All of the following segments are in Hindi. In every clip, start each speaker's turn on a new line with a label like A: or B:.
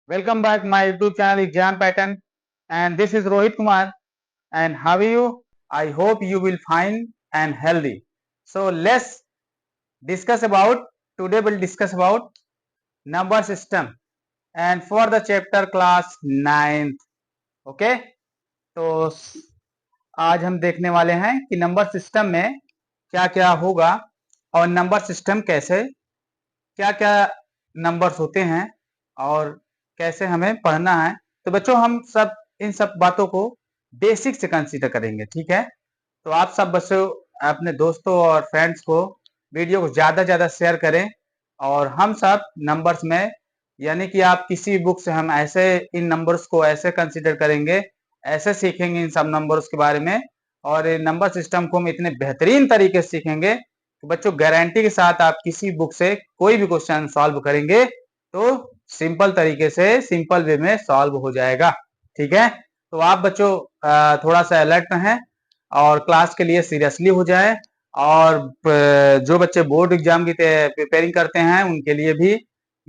A: Welcome back my YouTube channel Exam Pattern, and this is Rohit Kumar. And how are you? I hope you will fine and healthy. So let's discuss about today. We'll discuss about number system and for the chapter class 9th. Okay, तो आज हम देखने वाले हैं कि नंबर सिस्टम में क्या क्या होगा और नंबर सिस्टम कैसे क्या क्या नंबर्स होते हैं और कैसे हमें पढ़ना है। तो बच्चों हम सब इन सब बातों को बेसिक से कंसीडर करेंगे, ठीक है। तो आप सब बच्चों अपने दोस्तों और फ्रेंड्स को वीडियो को ज़्यादा शेयर करें और हम सब नंबर्स में यानी कि आप किसी बुक से हम ऐसे इन नंबर्स को ऐसे कंसीडर करेंगे, ऐसे सीखेंगे इन सब नंबर्स के बारे में और नंबर सिस्टम को हम इतने बेहतरीन तरीके से सीखेंगे तो बच्चों गारंटी के साथ आप किसी बुक से कोई भी क्वेश्चन सॉल्व करेंगे तो सिंपल तरीके से सिंपल वे में सॉल्व हो जाएगा, ठीक है। तो आप बच्चों थोड़ा सा अलर्ट रहें और क्लास के लिए सीरियसली हो जाए और जो बच्चे बोर्ड एग्जाम की प्रिपेयरिंग करते हैं उनके लिए भी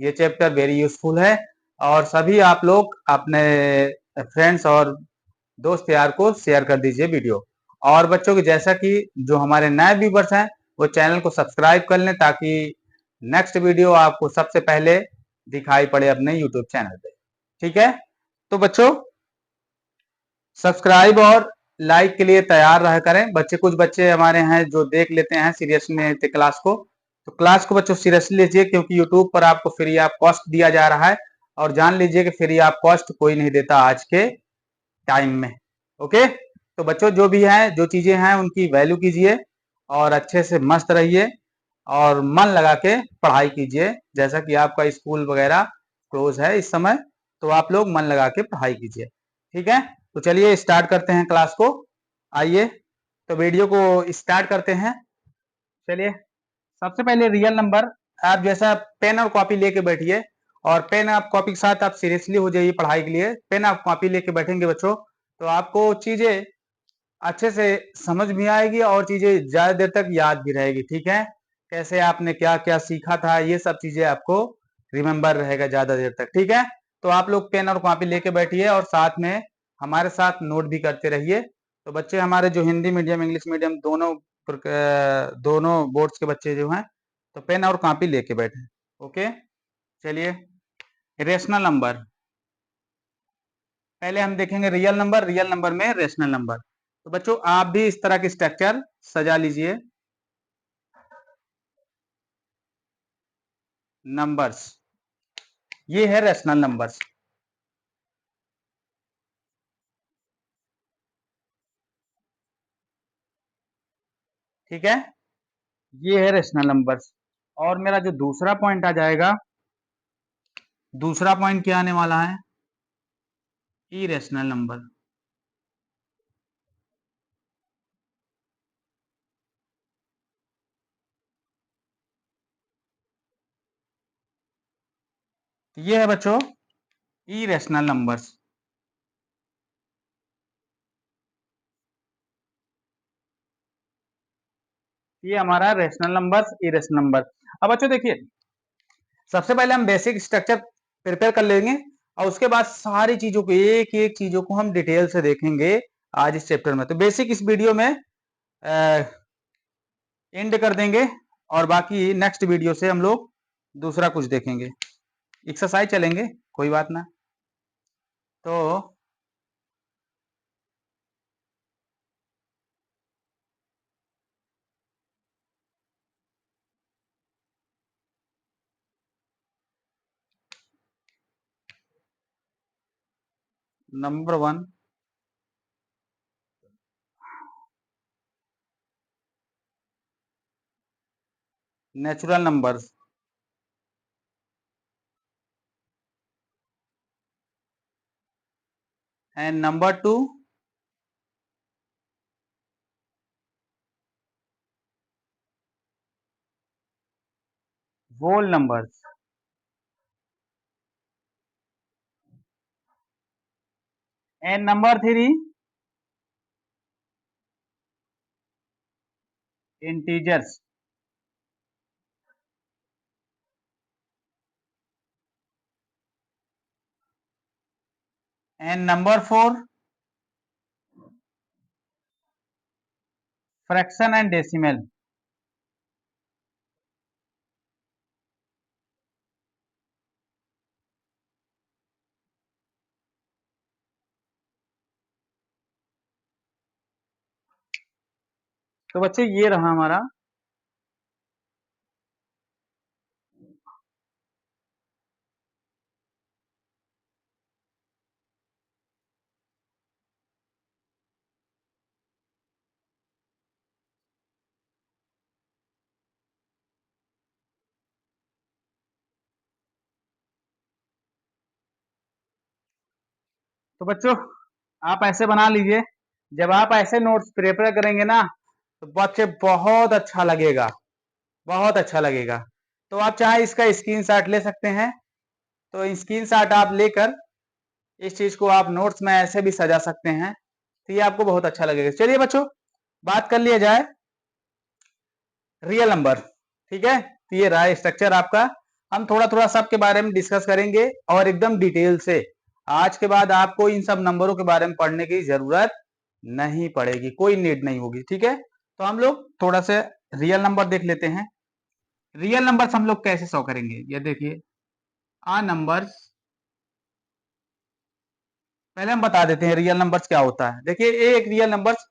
A: ये चैप्टर वेरी यूजफुल है और सभी आप लोग अपने फ्रेंड्स और दोस्त यार को शेयर कर दीजिए वीडियो। और बच्चों की जैसा कि जो हमारे नए व्यूवर्स हैं वो चैनल को सब्सक्राइब कर लें ताकि नेक्स्ट वीडियो आपको सबसे पहले दिखाई पड़े अपने यूट्यूब चैनल पे, ठीक है। तो बच्चों सब्सक्राइब और लाइक के लिए तैयार रह करें। कुछ बच्चे हमारे हैं जो देख लेते हैं सीरियसली नहीं लेते क्लास को, तो क्लास को बच्चों सीरियसली लीजिए क्योंकि यूट्यूब पर आपको फ्री ऑफ कॉस्ट दिया जा रहा है और जान लीजिए कि फ्री ऑफ कॉस्ट कोई नहीं देता आज के टाइम में। ओके, तो बच्चों जो भी है जो चीजें हैं उनकी वैल्यू कीजिए और अच्छे से मस्त रहिए और मन लगा के पढ़ाई कीजिए। जैसा कि आपका स्कूल वगैरह क्लोज है इस समय, तो आप लोग मन लगा के पढ़ाई कीजिए, ठीक है। तो चलिए स्टार्ट करते हैं क्लास को। आइए तो वीडियो को स्टार्ट करते हैं। चलिए सबसे पहले रियल नंबर। आप जैसा पेन और कॉपी लेके बैठिए और पेन आप कॉपी के साथ आप सीरियसली हो जाइए पढ़ाई के लिए। पेन आप कॉपी लेके बैठेंगे बच्चों तो आपको चीजें अच्छे से समझ भी आएगी और चीजें ज्यादा देर तक याद भी रहेगी, ठीक है। कैसे आपने क्या क्या सीखा था ये सब चीजें आपको रिमेम्बर रहेगा ज्यादा देर तक, ठीक है। तो आप लोग पेन और कॉपी लेके बैठिए और साथ में हमारे साथ नोट भी करते रहिए। तो बच्चे हमारे जो हिंदी मीडियम इंग्लिश मीडियम दोनों बोर्ड्स के बच्चे जो हैं तो पेन और कॉपी लेके बैठे। ओके, चलिए रेशनल नंबर पहले हम देखेंगे। रियल नंबर में रेशनल नंबर। तो बच्चों आप भी इस तरह की स्ट्रक्चर सजा लीजिए। नंबर्स, ये है रेशनल नंबर्स, ठीक है। ये है रेशनल नंबर्स और मेरा जो दूसरा पॉइंट आ जाएगा, दूसरा पॉइंट क्या आने वाला है, इरेशनल नंबर। ये है बच्चों इरेशनल नंबर्स। ये हमारा रेशनल नंबर्स इरेशनल नंबर। अब बच्चों देखिए सबसे पहले हम बेसिक स्ट्रक्चर प्रिपेयर कर लेंगे और उसके बाद सारी चीजों को एक एक चीजों को हम डिटेल से देखेंगे आज इस चैप्टर में। तो बेसिक इस वीडियो में एंड कर देंगे और बाकी नेक्स्ट वीडियो से हम लोग दूसरा कुछ देखेंगे, एक्सरसाइज चलेंगे, कोई बात ना। तो number 1 natural numbers and number 2 whole numbers and number 3 integers। And number 4 fraction and decimal. तो बच्चे ये रहा हमारा तो बच्चों आप ऐसे बना लीजिए। जब आप ऐसे नोट्स प्रिपेयर करेंगे ना तो बच्चे बहुत अच्छा लगेगा, बहुत अच्छा लगेगा। तो आप चाहे इसका स्क्रीनशॉट ले सकते हैं। तो स्क्रीनशॉट आप लेकर इस चीज को आप नोट्स में ऐसे भी सजा सकते हैं, तो ये आपको बहुत अच्छा लगेगा। चलिए बच्चों बात कर लिया जाए रियल नंबर। ठीक है, तो ये रहा स्ट्रक्चर आपका। हम थोड़ा थोड़ा सबके बारे में डिस्कस करेंगे और एकदम डिटेल से। आज के बाद आपको इन सब नंबरों के बारे में पढ़ने की जरूरत नहीं पड़ेगी, कोई नीड नहीं होगी। ठीक है, तो हम लोग थोड़ा सा रियल नंबर देख लेते हैं। रियल नंबर्स हम लोग कैसे शो करेंगे, ये देखिए। आ नंबर्स पहले हम बता देते हैं रियल नंबर्स क्या होता है। देखिए ये एक रियल नंबर्स,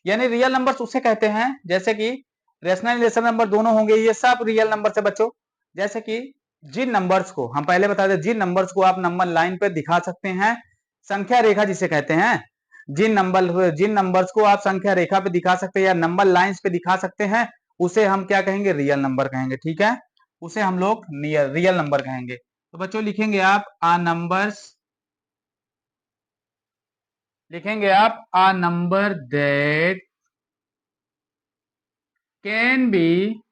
A: यानी रियल नंबर्स उसे कहते हैं जैसे कि रेशनल इरेशनल नंबर दोनों होंगे, ये सब रियल नंबर है बच्चों। जैसे कि जिन नंबर्स को हम पहले बता दें, जिन नंबर्स को आप नंबर लाइन पे दिखा सकते हैं, संख्या रेखा जिसे कहते हैं, जिन नंबर्स को आप संख्या रेखा पे दिखा सकते हैं या नंबर लाइंस पे दिखा सकते हैं, उसे हम क्या कहेंगे, रियल नंबर कहेंगे। ठीक है, उसे हम लोग रियल नंबर कहेंगे। तो बच्चों लिखेंगे आप आ नंबर्स, लिखेंगे आप a number that can be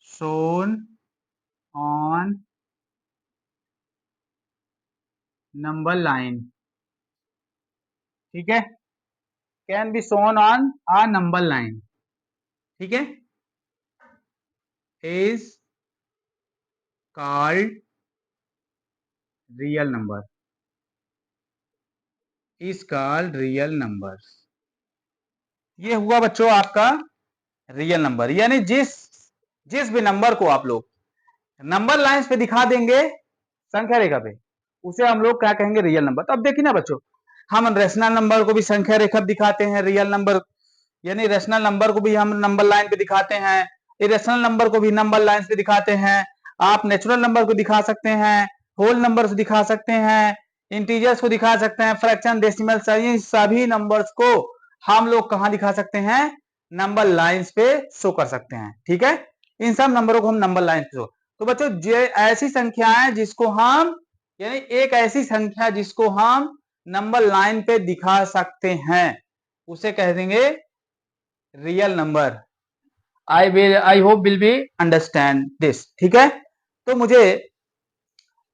A: shown on number line। ठीक है, can be shown on a number line। ठीक है, is called real number, is called real numbers। ये हुआ बच्चों आपका रियल नंबर, यानी जिस जिस भी नंबर को आप लोग नंबर लाइंस पे दिखा देंगे संख्या रेखा पे, उसे हम लोग क्या कहेंगे, रियल नंबर। तो अब देखिए ना बच्चों, हम रेशनल नंबर को भी संख्या रेखा पे दिखाते हैं रियल नंबर, यानी रेशनल नंबर को भी हम नंबर लाइन पे दिखाते हैं, इरेशनल नंबर को भी नंबर लाइन पे दिखाते हैं। आप नेचुरल नंबर को दिखा सकते हैं, होल नंबर को दिखा सकते हैं, इंटीजर्स को दिखा सकते हैं, फ्रैक्शन, डेसिमल, सभी नंबर्स को हम लोग कहाँ दिखा सकते हैं, नंबर लाइंस पे शो कर सकते हैं। ठीक है, इन सब नंबरों को हम नंबर लाइन पे शो। तो बच्चों ऐसी संख्याएं जिसको हम, यानी एक ऐसी संख्या जिसको हम नंबर लाइन पे दिखा सकते हैं, उसे कह देंगे real number. I hope will be understand this. ठीक है, तो मुझे,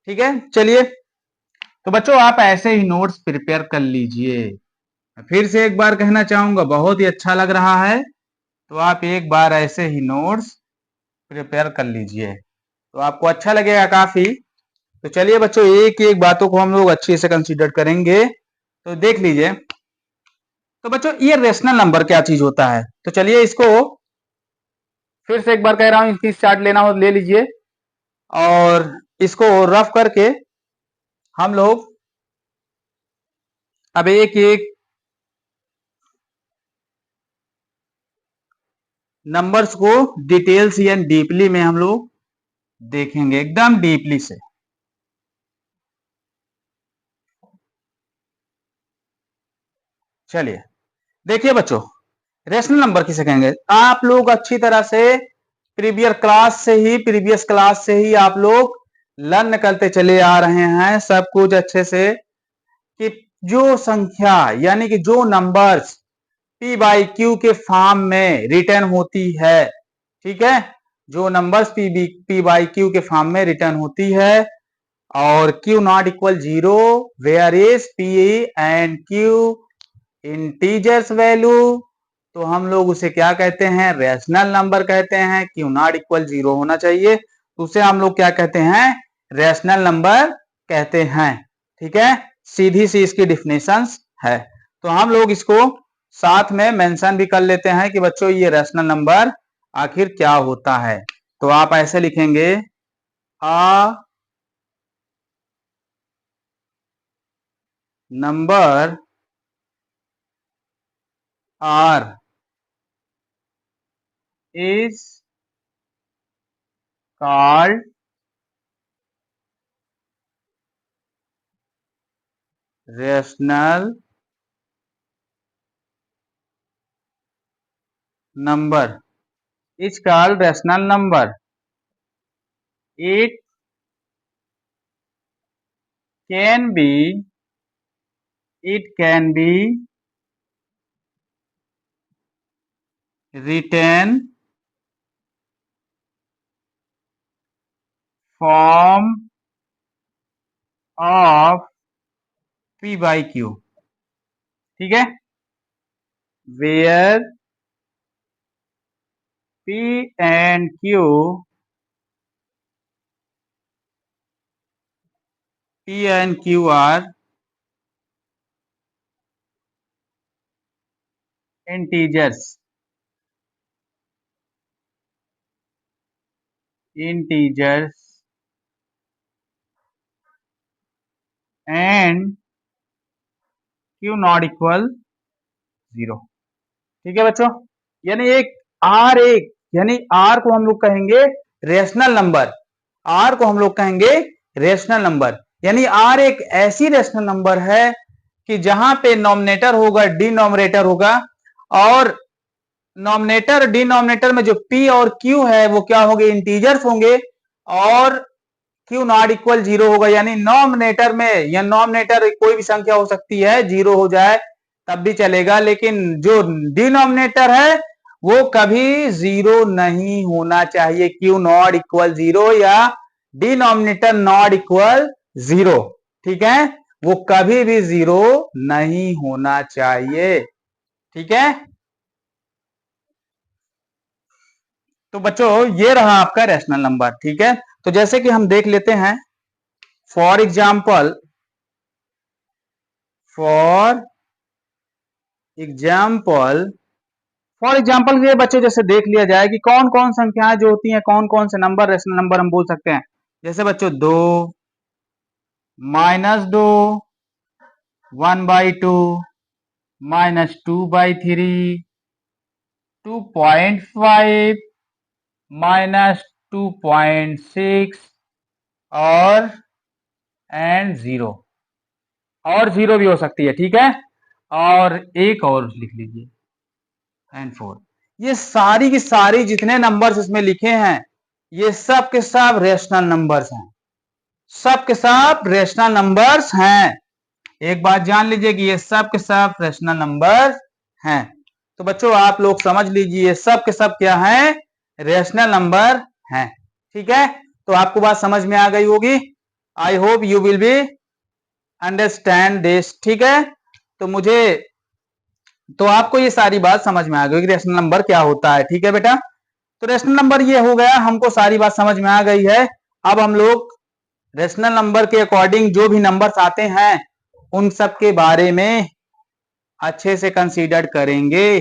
A: ठीक है चलिए, तो बच्चों आप ऐसे ही नोट्स प्रिपेयर कर लीजिए। फिर से एक बार कहना चाहूंगा, बहुत ही अच्छा लग रहा है, तो आप एक बार ऐसे ही नोट्स प्रिपेयर कर लीजिए, तो आपको अच्छा लगेगा काफी। तो चलिए बच्चों एक एक बातों को हम लोग अच्छे से कंसीडर करेंगे। तो देख लीजिए, तो बच्चों ये रेशनल नंबर क्या चीज होता है, तो चलिए इसको फिर से एक बार कह रहा हूं, इसकी चार्ट लेना हो ले लीजिए और इसको रफ करके हम लोग अब एक एक नंबर्स को डिटेल्स या डीपली में हम लोग देखेंगे, एकदम डीपली से। चलिए देखिए बच्चों, रेशनल नंबर किसे कहेंगे, आप लोग अच्छी तरह से प्रीवियस क्लास से ही आप लोग लर्न करते चले आ रहे हैं सब कुछ अच्छे से, कि जो संख्या यानी कि जो नंबर्स पी बाई क्यू के फॉर्म में रिटर्न होती है, ठीक है, जो नंबर्स पी बाई क्यू के फॉर्म में रिटर्न होती है और q not equal zero, where is p and q integers value, तो हम लोग उसे क्या कहते हैं, रेशनल नंबर कहते हैं। क्यू नॉट इक्वल जीरो होना चाहिए, उसे हम लोग क्या कहते हैं, रेशनल नंबर कहते हैं। ठीक है, सीधी सी इसकी डिफिनेशंस है। तो हम लोग इसको साथ में मेंशन भी कर लेते हैं कि बच्चों ये रेशनल नंबर आखिर क्या होता है। तो आप ऐसे लिखेंगे, a number R is called rational number, is called rational number. It can be, it can be written form of p by q। ठीक है, where p and q are integers, and q not equal 0। ठीक है बच्चों, यानी एक यानी आर को हम लोग कहेंगे रेशनल नंबर, आर को हम लोग कहेंगे रेशनल नंबर, यानी आर एक ऐसी रेशनल नंबर है कि जहां पे नॉमिनेटर होगा, डिनोमिनेटर होगा, और नॉमिनेटर डिनोमिनेटर में जो p और q है वो क्या होंगे, इंटीजर्स होंगे, और q नॉट इक्वल 0 होगा। यानी नॉमिनेटर में, या नॉमिनेटर कोई भी संख्या हो सकती है, 0 हो जाए तब भी चलेगा, लेकिन जो डिनोमिनेटर है वो कभी 0 नहीं होना चाहिए। q नॉट इक्वल 0 या डिनोमिनेटर नॉट इक्वल 0, ठीक है, वो कभी भी 0 नहीं होना चाहिए। ठीक है, तो बच्चों ये रहा आपका रेशनल नंबर। ठीक है, तो जैसे कि हम देख लेते हैं, for example for example for example ये बच्चों जैसे देख लिया जाए कि कौन कौन संख्याएं जो होती हैं, कौन कौन से नंबर रेशनल नंबर हम बोल सकते हैं। जैसे बच्चों 2, -2, 1/2, -2/3, 2.5, -2.6, और एंड 0, और 0 भी हो सकती है। ठीक है, और एक और लिख लीजिए, एंड 4। ये सारी की सारी जितने नंबर्स इसमें लिखे हैं ये सब के सब रेशनल नंबर्स हैं, सब के सब रेशनल नंबर्स हैं। एक बात जान लीजिए कि ये सब के सब रेशनल नंबर हैं। तो बच्चों आप लोग समझ लीजिए ये सब के सब क्या हैं, रेशनल नंबर हैं। ठीक है, तो आपको बात समझ में आ गई होगी। I hope you will be understand this. ठीक है, तो आपको ये सारी बात समझ में आ गई कि रेशनल नंबर क्या होता है। ठीक है बेटा, तो रेशनल नंबर ये हो गया, हमको सारी बात समझ में आ गई है। अब हम लोग रेशनल नंबर के अकॉर्डिंग जो भी नंबर्स आते हैं उन सब के बारे में अच्छे से कंसीडर करेंगे।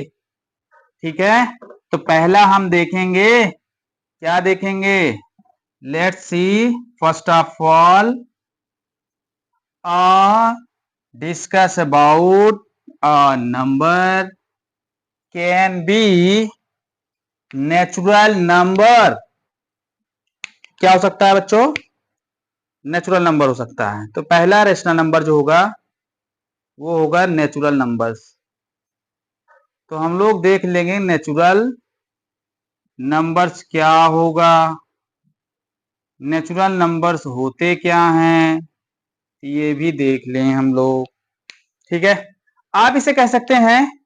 A: ठीक है, तो पहला हम देखेंगे, क्या देखेंगे, let's see, first of all discuss about a number can B natural number. क्या हो सकता है बच्चों, नेचुरल नंबर हो सकता है। तो पहला रेशनल नंबर जो होगा वो होगा नेचुरल नंबर्स। तो हम लोग देख लेंगे नेचुरल नंबर्स क्या होगा, नेचुरल नंबर्स होते क्या हैं ये भी देख लें हम लोग। ठीक है, आप इसे कह सकते हैं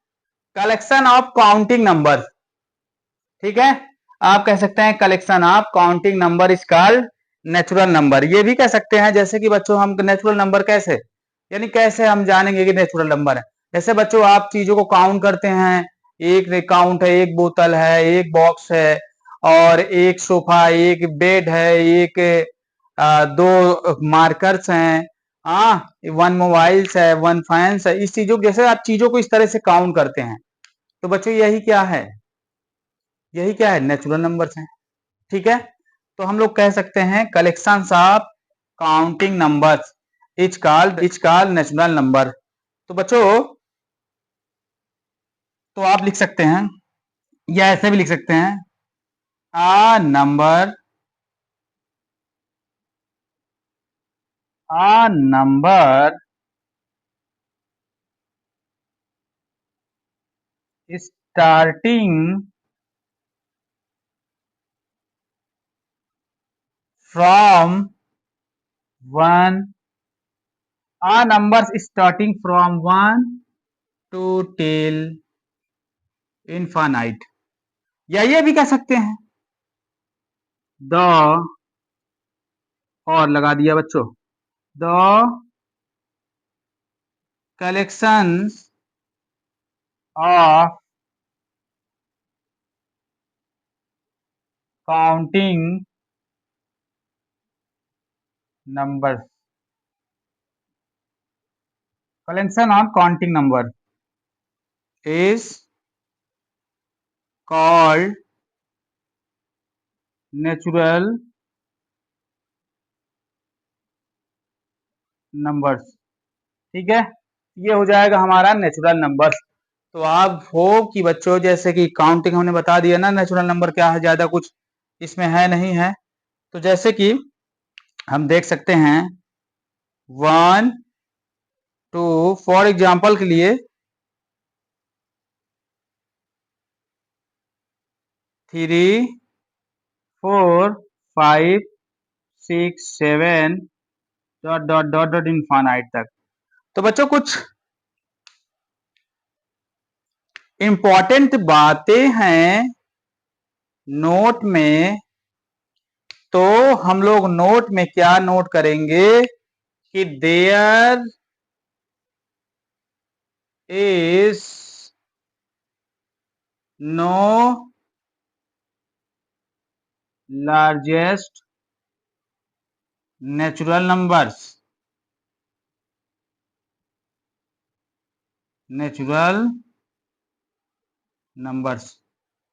A: कलेक्शन ऑफ काउंटिंग नंबर। ठीक है, आप कह सकते हैं collection of counting number is called natural number. ये भी कह सकते हैं, जैसे कि बच्चों हम नेचुरल नंबर कैसे, यानी कैसे हम जानेंगे कि नेचुरल नंबर है। जैसे बच्चों आप चीजों को काउंट करते हैं, एक काउंट है, एक बोतल है, एक बॉक्स है, और एक सोफा, एक बेड है, एक दो मार्कर्स हैं, वन मोबाइल्स है, वन फैंस है। इस चीजों जैसे आप चीजों को इस तरह से काउंट करते हैं, तो बच्चों यही क्या है, यही क्या है, नेचुरल नंबर्स हैं। ठीक है, तो हम लोग कह सकते हैं collections of counting numbers is called natural number. तो बच्चों, तो आप लिख सकते हैं या ऐसे भी लिख सकते हैं, number number starting from one, numbers starting from one two till infinite, या ये भी कह सकते हैं द, और लगा दिया बच्चों, the collections of counting number, collection of counting number is called natural numbers. ठीक है, ये हो जाएगा हमारा नेचुरल नंबर्स। तो आप होप कि बच्चों, जैसे कि काउंटिंग हमने बता दिया ना, नेचुरल नंबर क्या है, ज्यादा कुछ इसमें है नहीं है। तो जैसे कि हम देख सकते हैं 1 2, फॉर एग्जाम्पल के लिए 3 4 5 6 7 dot dot dot dot infinite तक। तो बच्चों, कुछ इंपॉर्टेंट बातें हैं नोट में। तो हम लोग नोट में क्या नोट करेंगे कि there is no largest natural numbers, natural numbers.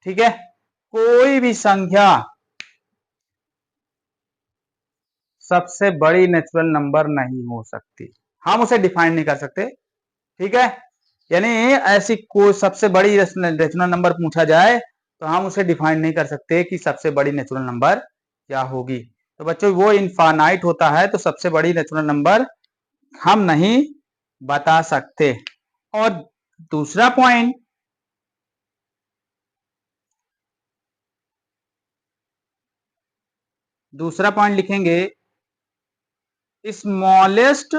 A: ठीक है, कोई भी संख्या सबसे बड़ी नेचुरल नंबर नहीं हो सकती, हम उसे डिफाइन नहीं कर सकते। ठीक है, यानी ऐसी कोई सबसे बड़ी नेचुरल नंबर पूछा जाए तो हम उसे डिफाइन नहीं कर सकते कि सबसे बड़ी नेचुरल नंबर क्या होगी। तो बच्चों, वो इनफाइनाइट होता है, तो सबसे बड़ी नेचुरल नंबर हम नहीं बता सकते। और दूसरा पॉइंट, लिखेंगे smallest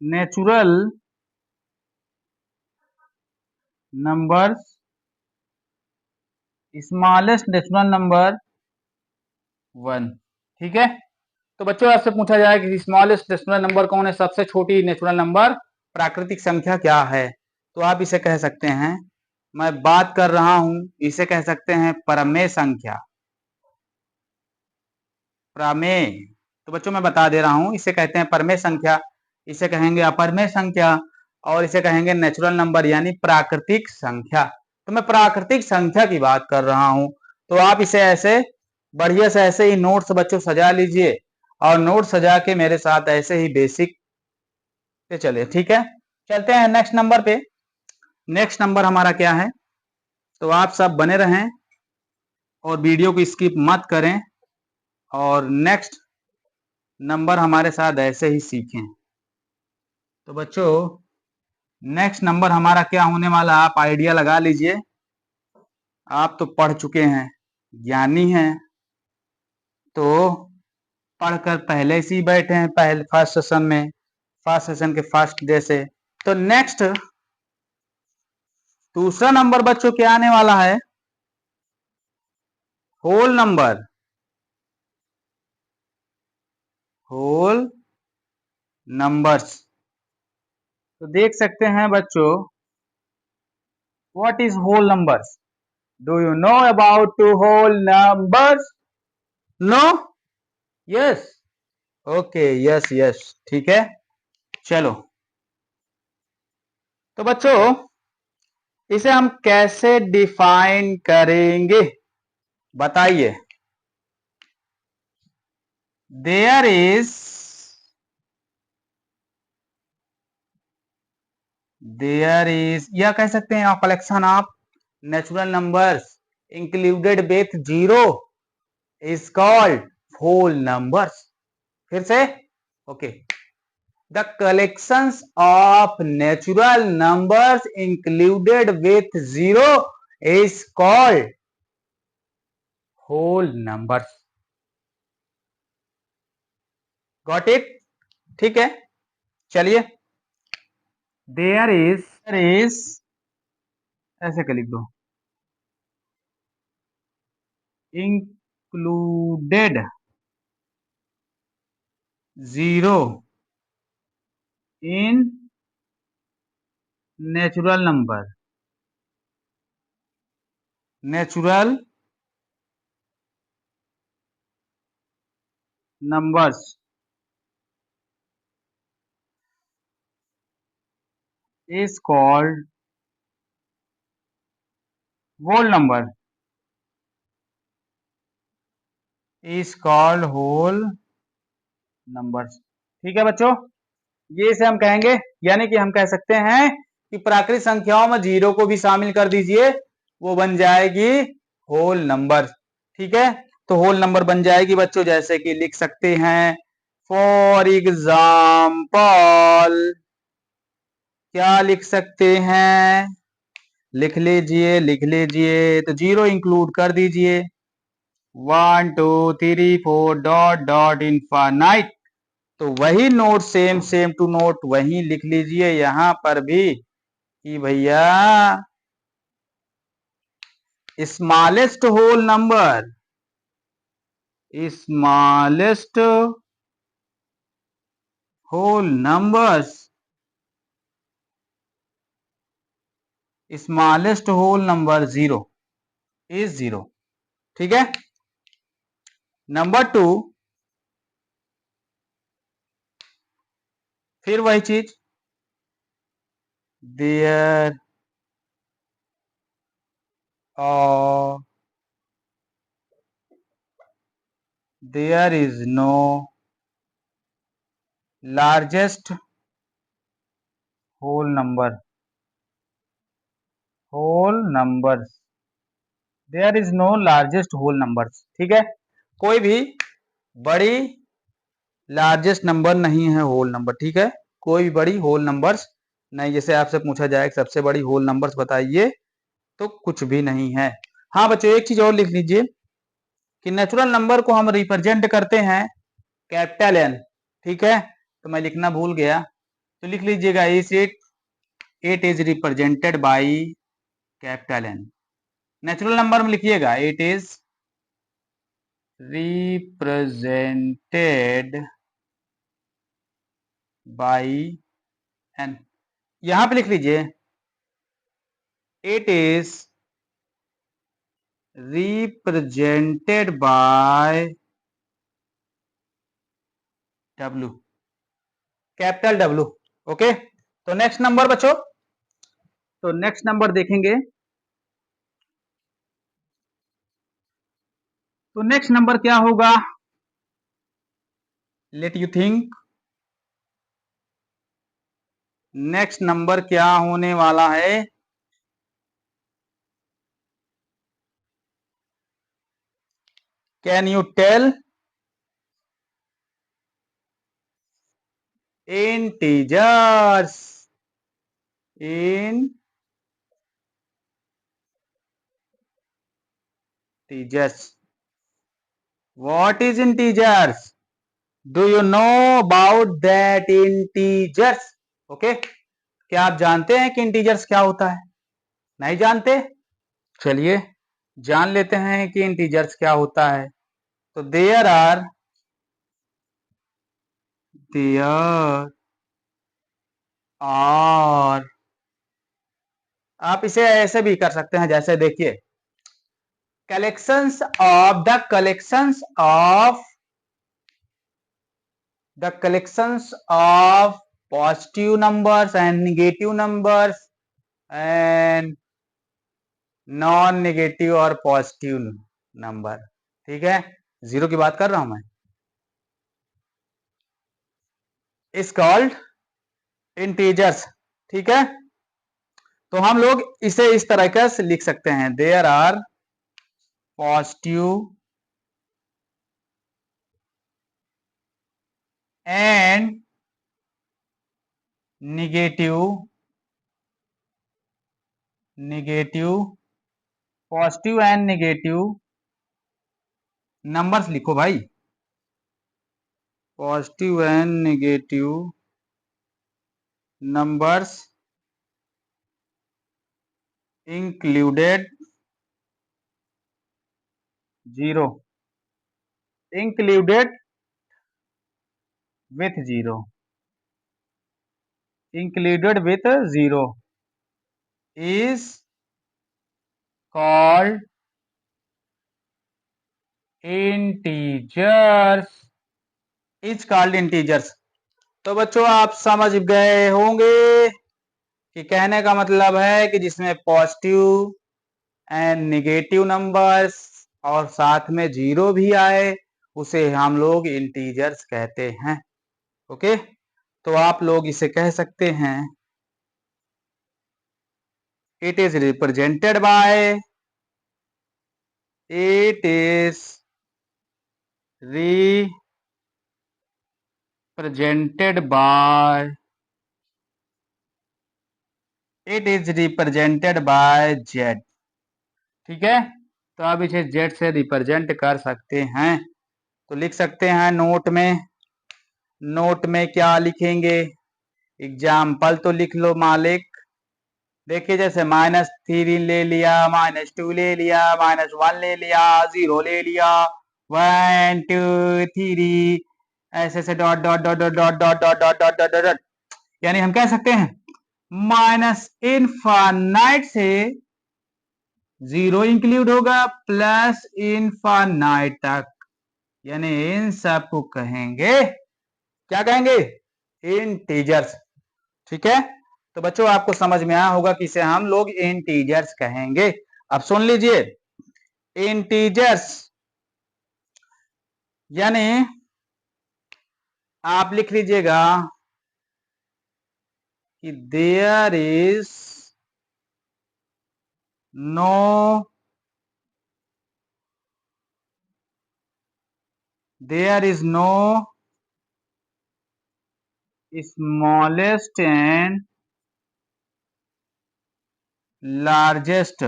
A: natural numbers, smallest natural number 1। ठीक है, तो बच्चों आपसे पूछा जाए कि स्मॉलेस्ट नेचुरल नंबर कौन है, सबसे छोटी नेचुरल नंबर प्राकृतिक संख्या क्या है, तो आप इसे कह सकते हैं, मैं बात कर रहा हूं, इसे कह सकते हैं प्रमेय संख्या, प्रमेय। तो बच्चों मैं बता दे रहा हूं, इसे कहते हैं प्रमेय संख्या, इसे कहेंगे अपरमेय संख्या, और इसे कहेंगे नेचुरल नंबर यानी प्राकृतिक संख्या। तो मैं प्राकृतिक संख्या की बात कर रहा हूं, तो आप इसे ऐसे बढ़िया से ऐसे ही नोट्स बच्चों सजा लीजिए, और नोट सजा के मेरे साथ ऐसे ही बेसिक पे चले। ठीक है, चलते हैं नेक्स्ट नंबर पे। नेक्स्ट नंबर हमारा क्या है, तो आप सब बने रहें और वीडियो को स्किप मत करें, और नेक्स्ट नंबर हमारे साथ ऐसे ही सीखें। तो बच्चों, नेक्स्ट नंबर हमारा क्या होने वाला, आप आइडिया लगा लीजिए। आप तो पढ़ चुके हैं, ज्ञानी हैं, तो पढ़कर पहले से ही बैठे हैं, पहले फर्स्ट सेशन में, फर्स्ट सेशन के फर्स्ट डे से। तो नेक्स्ट दूसरा नंबर बच्चों क्या आने वाला है, होल नंबर, होल नंबर्स। तो देख सकते हैं बच्चों, What is whole numbers? Do you know about two whole numbers? No? Yes. Okay, yes. ठीक है, चलो। तो बच्चों, इसे हम कैसे डिफाइन करेंगे बताइए। देयर इज या कह सकते हैं collection of natural numbers included with zero is called whole numbers. फिर से okay, the collections of natural numbers included with zero is called whole numbers. Got it? ठीक है, चलिए। देयर इज ऐसे कर लिख दो, included zero in natural numbers is called whole number is called whole numbers. ठीक है बच्चों, ये इसे हम कहेंगे, यानी कि हम कह सकते हैं कि प्राकृतिक संख्याओं में जीरो को भी शामिल कर दीजिए, वो बन जाएगी होल नंबर। ठीक है, तो होल नंबर बन जाएगी बच्चों, जैसे कि लिख सकते हैं फॉर एग्जाम्पल, क्या लिख सकते हैं, लिख लीजिए तो जीरो इंक्लूड कर दीजिए, 1 2 3 4 डॉट डॉट इनफाइनाइट। तो वही नोट सेम टू नोट वही लिख लीजिए यहां पर भी कि भैया smallest whole number smallest whole numbers smallest whole number zero is zero. ठीक है, नंबर टू, फिर वही चीज, देयर और there is no largest whole numbers there is no largest whole numbers. ठीक है, कोई भी बड़ी लार्जेस्ट नंबर नहीं है होल नंबर। ठीक है, कोई भी बड़ी होल नंबर्स नहीं, जैसे आपसे पूछा जाए सबसे बड़ी होल नंबर्स बताइए तो कुछ भी नहीं है। हाँ बच्चों, एक चीज और लिख लीजिए कि नेचुरल नंबर को हम रिप्रेजेंट करते हैं कैपिटल एन। ठीक है, तो मैं लिखना भूल गया, तो लिख लीजिएगा it is represented by capital N. Natural number में लिखिएगा it is represented by N. यहां पे लिख लीजिए it is represented by W, capital W. Okay, तो नेक्स्ट नंबर बच्चों, तो नेक्स्ट नंबर देखेंगे, तो नेक्स्ट नंबर क्या होगा, let you think. Next number क्या होने वाला है, can you tell. Integers integers what is integers, do you know about that integers? Okay, क्या आप जानते हैं कि इंटीजर्स क्या होता है? नहीं जानते? चलिए जान लेते हैं कि इंटीजर्स क्या होता है। तो देयर आर आप इसे ऐसे भी कर सकते हैं, जैसे देखिए collections of positive numbers and negative numbers and non negative और पॉजिटिव नंबर। ठीक है, जीरो की बात कर रहा हूं मैं। Is called integers. ठीक है, तो हम लोग इसे इस तरह से लिख सकते हैं, there are positive and negative positive and negative numbers लिखो भाई, positive and negative numbers included zero, included with zero, included with zero is called integers, is called integers. तो बच्चों आप समझ गए होंगे कि कहने का मतलब है कि जिसमें पॉजिटिव एंड नेगेटिव नंबर्स और साथ में जीरो भी आए उसे हम लोग इंटीजर्स कहते हैं। ओके, तो आप लोग इसे कह सकते हैं it is represented bye, it is represented bye, it is represented bye Z. ठीक है, तो अब इसे जेड से रिप्रेजेंट कर सकते हैं, तो लिख सकते हैं नोट में, नोट में क्या लिखेंगे, एग्जाम्पल तो लिख लो मालिक। देखिए जैसे -3 ले लिया, -2 ले लिया, -1 ले लिया, 0 ले लिया, 1 2 3 ऐसे से dot dot dot dot dot dot dot dot dot dot dot, यानी हम कह सकते हैं माइनस इनफाइनाइट से जीरो इंक्लूड होगा प्लस इनफाइनाइट तक, यानी इन सब को कहेंगे, क्या कहेंगे, इंटीजर्स। ठीक है, तो बच्चों आपको समझ में आया होगा कि इसे हम लोग इंटीजर्स कहेंगे। अब सुन लीजिए, इंटीजर्स यानी आप लिख लीजिएगा कि there is no smallest and largest,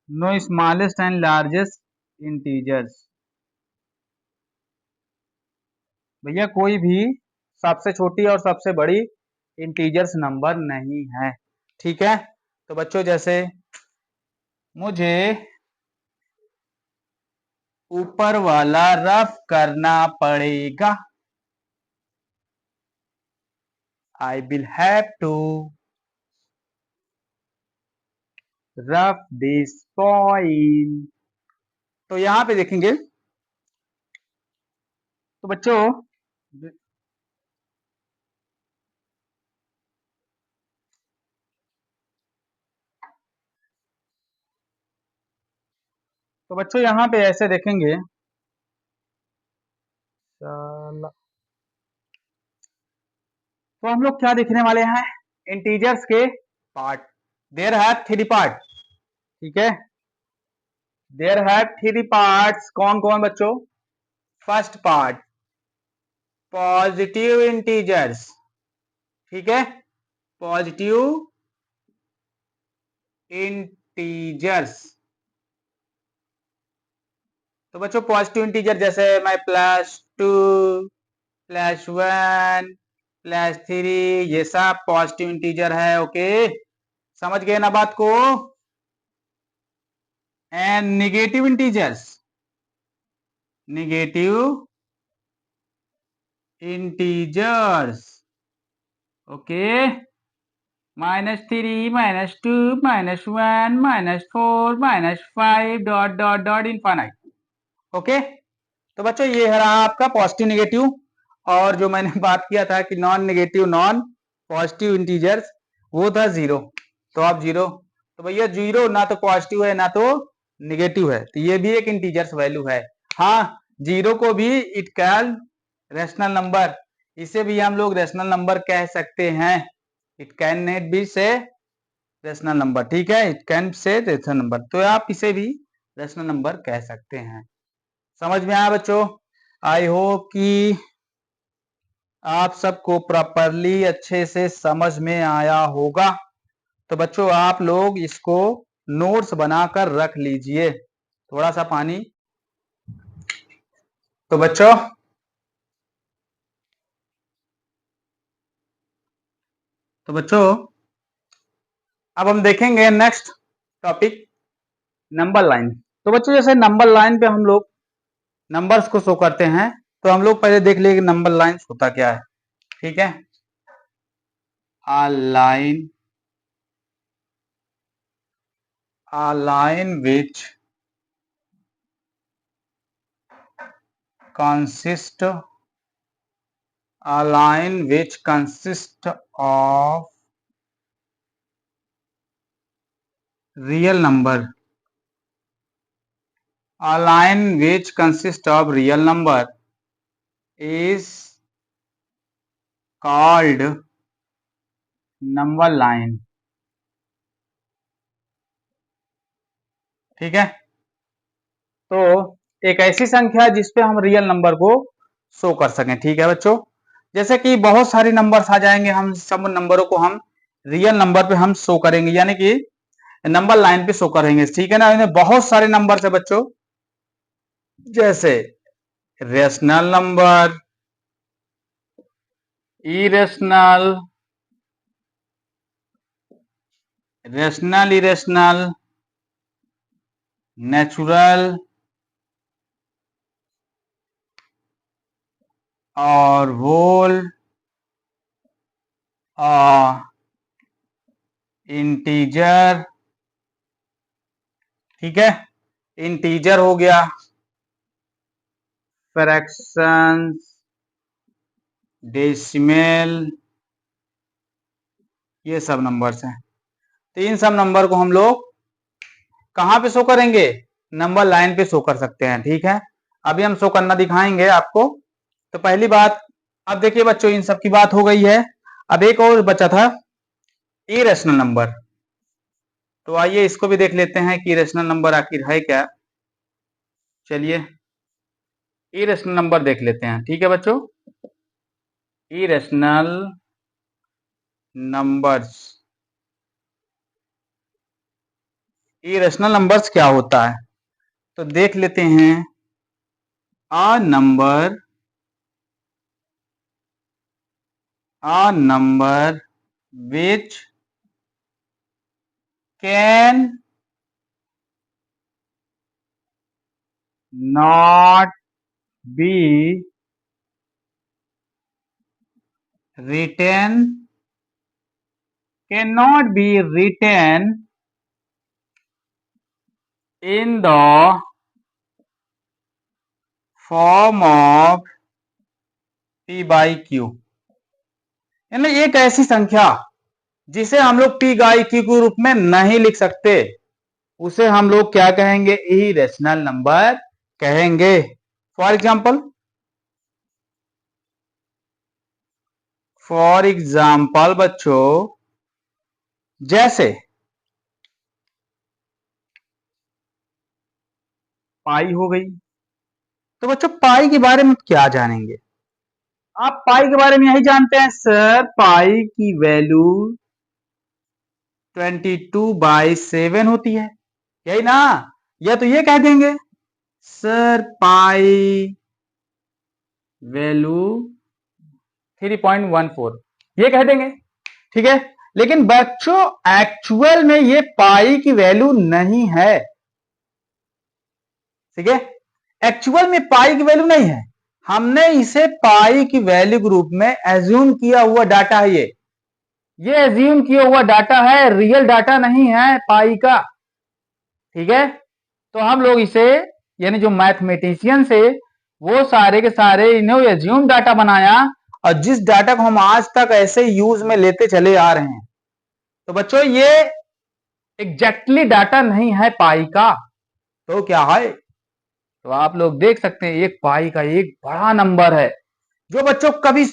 A: no smallest and largest integers. भैया कोई भी सबसे छोटी और सबसे बड़ी इंटीजर्स नंबर नहीं है। ठीक है, तो बच्चों जैसे मुझे ऊपर वाला रफ करना पड़ेगा, I will have to rough this point. तो यहां पे देखेंगे, तो बच्चों यहां पे ऐसे देखेंगे, तो हम लोग क्या देखने वाले हैं, इंटीजर्स के part. There have three part. ठीक है, देयर हैव थ्री पार्ट्स, कौन कौन बच्चों, फर्स्ट पार्ट पॉजिटिव इंटीजर्स। ठीक है, पॉजिटिव इंटीजर्स। तो बच्चों पॉजिटिव इंटीजर जैसे मैं +2 +1 +3, ये सब पॉजिटिव इंटीजर है। ओके, समझ गए ना बात को। And negative integers, negative integers okay, -3 -2 -1 -4 -5 dot dot dot infinite. Okay, तो बच्चों ये है रहा आपका पॉजिटिव नेगेटिव, और जो मैंने बात किया था कि non negative non positive integers वो था जीरो। तो आप जीरो, तो भैया जीरो ना तो पॉजिटिव है ना तो नेगेटिव है, तो ये भी एक इंटीजर्स वैल्यू है। हाँ, जीरो को भी इट कैन रेशनल नंबर, इसे भी हम लोग रेशनल नंबर कह सकते हैं। इट कैन नेट बी से रेशनल नंबर, ठीक है, it can say rational number, तो आप इसे भी रेशनल नंबर कह सकते हैं। समझ में आया बच्चों? आई होप कि आप सबको प्रॉपरली अच्छे से समझ में आया होगा। तो बच्चों आप लोग इसको नोट्स बनाकर रख लीजिए। थोड़ा सा पानी। तो बच्चों अब हम देखेंगे नेक्स्ट टॉपिक, नंबर लाइन। तो बच्चों जैसे नंबर लाइन पे हम लोग नंबर्स को शो करते हैं, तो हम लोग पहले देख लिए कि नंबर लाइन होता क्या है। ठीक है, a line which consists of real number, a line which consists of real number is called number line। ठीक है, तो एक ऐसी संख्या जिसपे हम रियल नंबर को शो कर सकें। ठीक है बच्चों, जैसे कि बहुत सारे नंबर्स आ जाएंगे, हम सब नंबरों को हम रियल नंबर पे हम शो करेंगे, यानी कि नंबर लाइन पे शो करेंगे। ठीक है ना, इनमें बहुत सारे नंबर है बच्चों, जैसे rational number, irrational, rational irrational, natural और होल और इंटीजर। ठीक है, इंटीजर हो गया, फ्रैक्शंस, डेसिमल, ये सब नंबर्स हैं। तो इन सब नंबर को हम लोग कहां पे शो करेंगे? नंबर लाइन पे शो कर सकते हैं। ठीक है, अभी हम शो करना दिखाएंगे आपको। तो पहली बात, अब देखिए बच्चों इन सब की बात हो गई है, अब एक और बचा था, इरेशनल नंबर। तो आइए इसको भी देख लेते हैं कि इरेशनल नंबर आखिर है क्या। चलिए इरेशनल नंबर देख लेते हैं। ठीक है बच्चों, इरेशनल नंबर्स, इरेशनल नंबर्स क्या होता है तो देख लेते हैं। Number, a number which can not be written, cannot be written in the form of p by q। यानी एक ऐसी संख्या जिसे हम लोग p बाई q के रूप में नहीं लिख सकते, उसे हम लोग क्या कहेंगे? इरेशनल नंबर कहेंगे। फॉर एग्जाम्पल बच्चों, जैसे पाई हो गई। तो बच्चों पाई के बारे में क्या जानेंगे? आप पाई के बारे में यही जानते हैं सर, पाई की वैल्यू 22/7 होती है, यही ना? या तो ये कह देंगे सर पाई वैल्यू 3.14, ये कह देंगे। ठीक है, लेकिन बच्चों एक्चुअल में ये पाई की वैल्यू नहीं है। ठीक है, एक्चुअल में पाई की वैल्यू नहीं है, हमने इसे पाई की वैल्यू के रूप में एज्यूम किया हुआ डाटा है ये। ये एज्यूम किया हुआ डाटा है, रियल डाटा नहीं है पाई का, ठीक है। तो हम लोग इसे यानी जो मैथमेटिशियन से वो सारे के सारे इन्हें एज्यूम डाटा बनाया, और जिस डाटा को हम आज तक ऐसे यूज में लेते चले आ रहे हैं। तो बच्चों ये एग्जैक्टली डाटा नहीं है पाई का, तो क्या है? तो आप लोग देख सकते हैं एक पाई का एक बड़ा नंबर है जो बच्चों कभी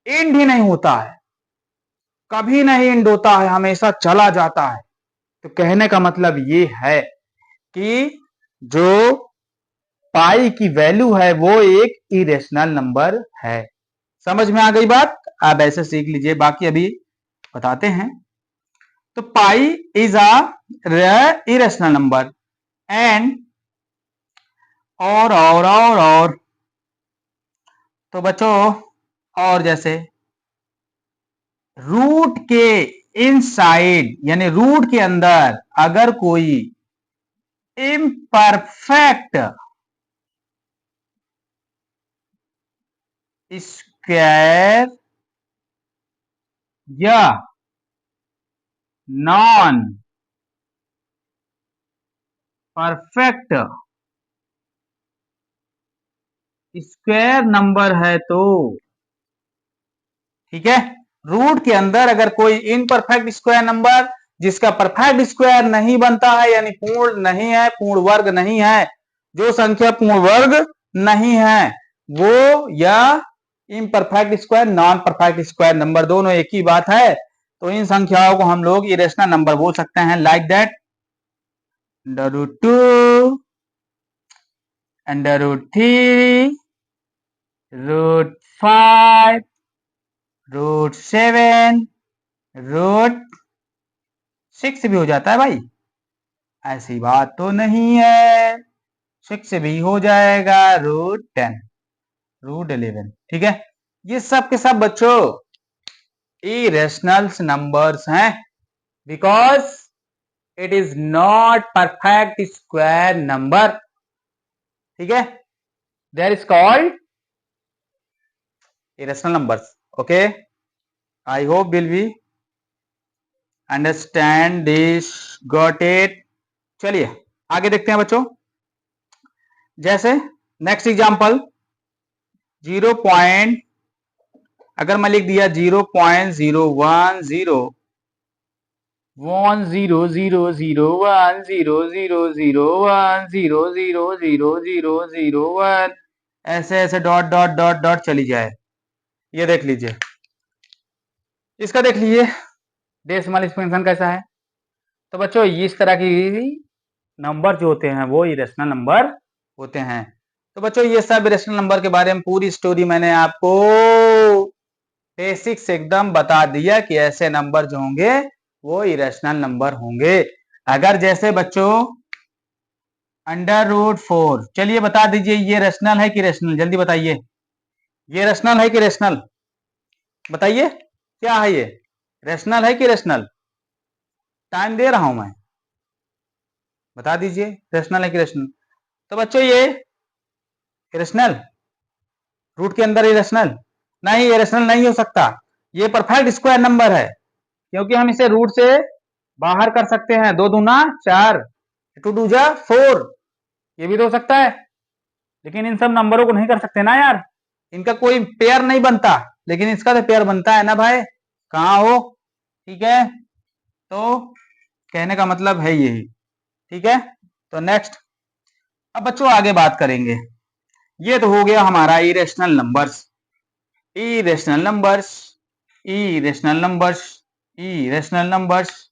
A: एंड ही नहीं होता है, कभी नहीं एंड होता है, हमेशा चला जाता है। तो कहने का मतलब ये है कि जो पाई की वैल्यू है वो एक इरेशनल नंबर है। समझ में आ गई बात? आप ऐसे सीख लीजिए, बाकी अभी बताते हैं। तो pi is a irrational number and और तो बच्चों और जैसे रूट के इनसाइड यानी रूट के अंदर अगर कोई इम्परफेक्ट स्क्वायर या नॉन परफेक्ट स्क्वायर नंबर है तो, ठीक है, रूट के अंदर अगर कोई इनपरफेक्ट स्क्वायर नंबर जिसका परफेक्ट स्क्वायर नहीं बनता है यानी पूर्ण नहीं है, पूर्ण वर्ग नहीं है, जो संख्या पूर्ण वर्ग नहीं है वो, या imperfect square non perfect square number, दोनों एक ही बात है। तो इन संख्याओं को हम लोग इरेशनल नंबर बोल सकते हैं, लाइक दैट √2 √3 √5 √7 √6 भी हो जाता है भाई, ऐसी बात तो नहीं है, 6 भी हो जाएगा, √10 √11, ठीक है। ये सब के सब बच्चों इरेशनल नंबर्स हैं because it is not perfect square number, ठीक है, that is called irrational numbers. Okay, I hope will we understand this, got it? चलिए आगे देखते हैं बच्चों। जैसे नेक्स्ट एग्जांपल 0. अगर मैं लिख दिया 0.010 1 ऐसे ऐसे डॉट डॉट डॉट डॉट चली जाए, ये देख लीजिए, इसका देख लीजिए डेसिमल एक्सपेंशन कैसा है। तो बच्चों इस तरह की नंबर जो होते हैं वो इरेशनल नंबर होते हैं। तो बच्चों ये सब इरेशनल नंबर के बारे में पूरी स्टोरी मैंने आपको बेसिक्स एकदम बता दिया कि ऐसे नंबर जो होंगे वो इरेशनल नंबर होंगे। अगर जैसे बच्चों √4, चलिए बता दीजिए ये रेशनल है कि रेशनल, जल्दी बताइए, ये रेशनल है कि रेशनल, बताइए क्या है ये, रेशनल है कि रेशनल? टाइम दे रहा हूं मैं, बता दीजिए रेशनल है कि रेशनल। तो बच्चों ये इरेशनल, रूट के अंदर इरेशनल नहीं, इरेशनल नहीं हो सकता, ये परफेक्ट स्क्वायर नंबर है क्योंकि हम इसे रूट से बाहर कर सकते हैं, 2 दूना 4, 2 2 जा 4, ये भी तो हो सकता है, लेकिन इन सब नंबरों को नहीं कर सकते ना यार, इनका कोई पेयर नहीं बनता, लेकिन इसका तो पेयर बनता है ना भाई, कहाँ हो, ठीक है। तो कहने का मतलब है यही, ठीक है। तो नेक्स्ट अब बच्चों आगे बात करेंगे, ये तो हो गया हमारा irrational numbers, irrational numbers, irrational numbers, irrational numbers.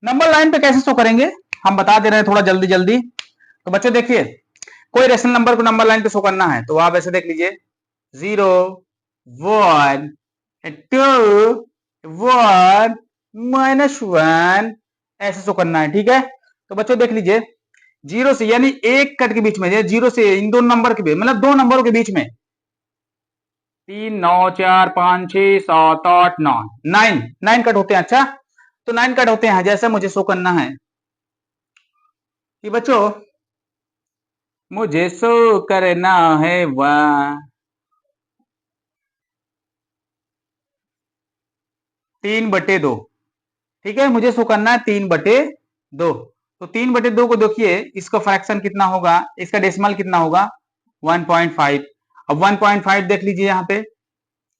A: Number line पे कैसे शो करेंगे हम बता दे रहे हैं थोड़ा जल्दी जल्दी। तो बच्चों देखिए कोई रेशनल नंबर को नंबर लाइन पे शो करना है तो आप ऐसे देख लीजिए 0 1 2 1 -1 ऐसे शो करना है, ठीक है। तो बच्चों देख लीजिए 0 से यानी एक कट के बीच में, 0 से इन दोनों नंबर के बीच मतलब दो नंबरों के बीच में 3 9 4 5 6 7 8 9 9 कट होते हैं। अच्छा तो 9 कट होते हैं, जैसे मुझे शो करना है कि बच्चों मुझे शो करना है 1 3/2। ठीक है, मुझे शो करना है 3/2। तो 3/2 को देखिए, इसका फ्रैक्शन कितना होगा, इसका डेसिमल कितना होगा 1.5। अब 1.5 देख लीजिए यहाँ पे।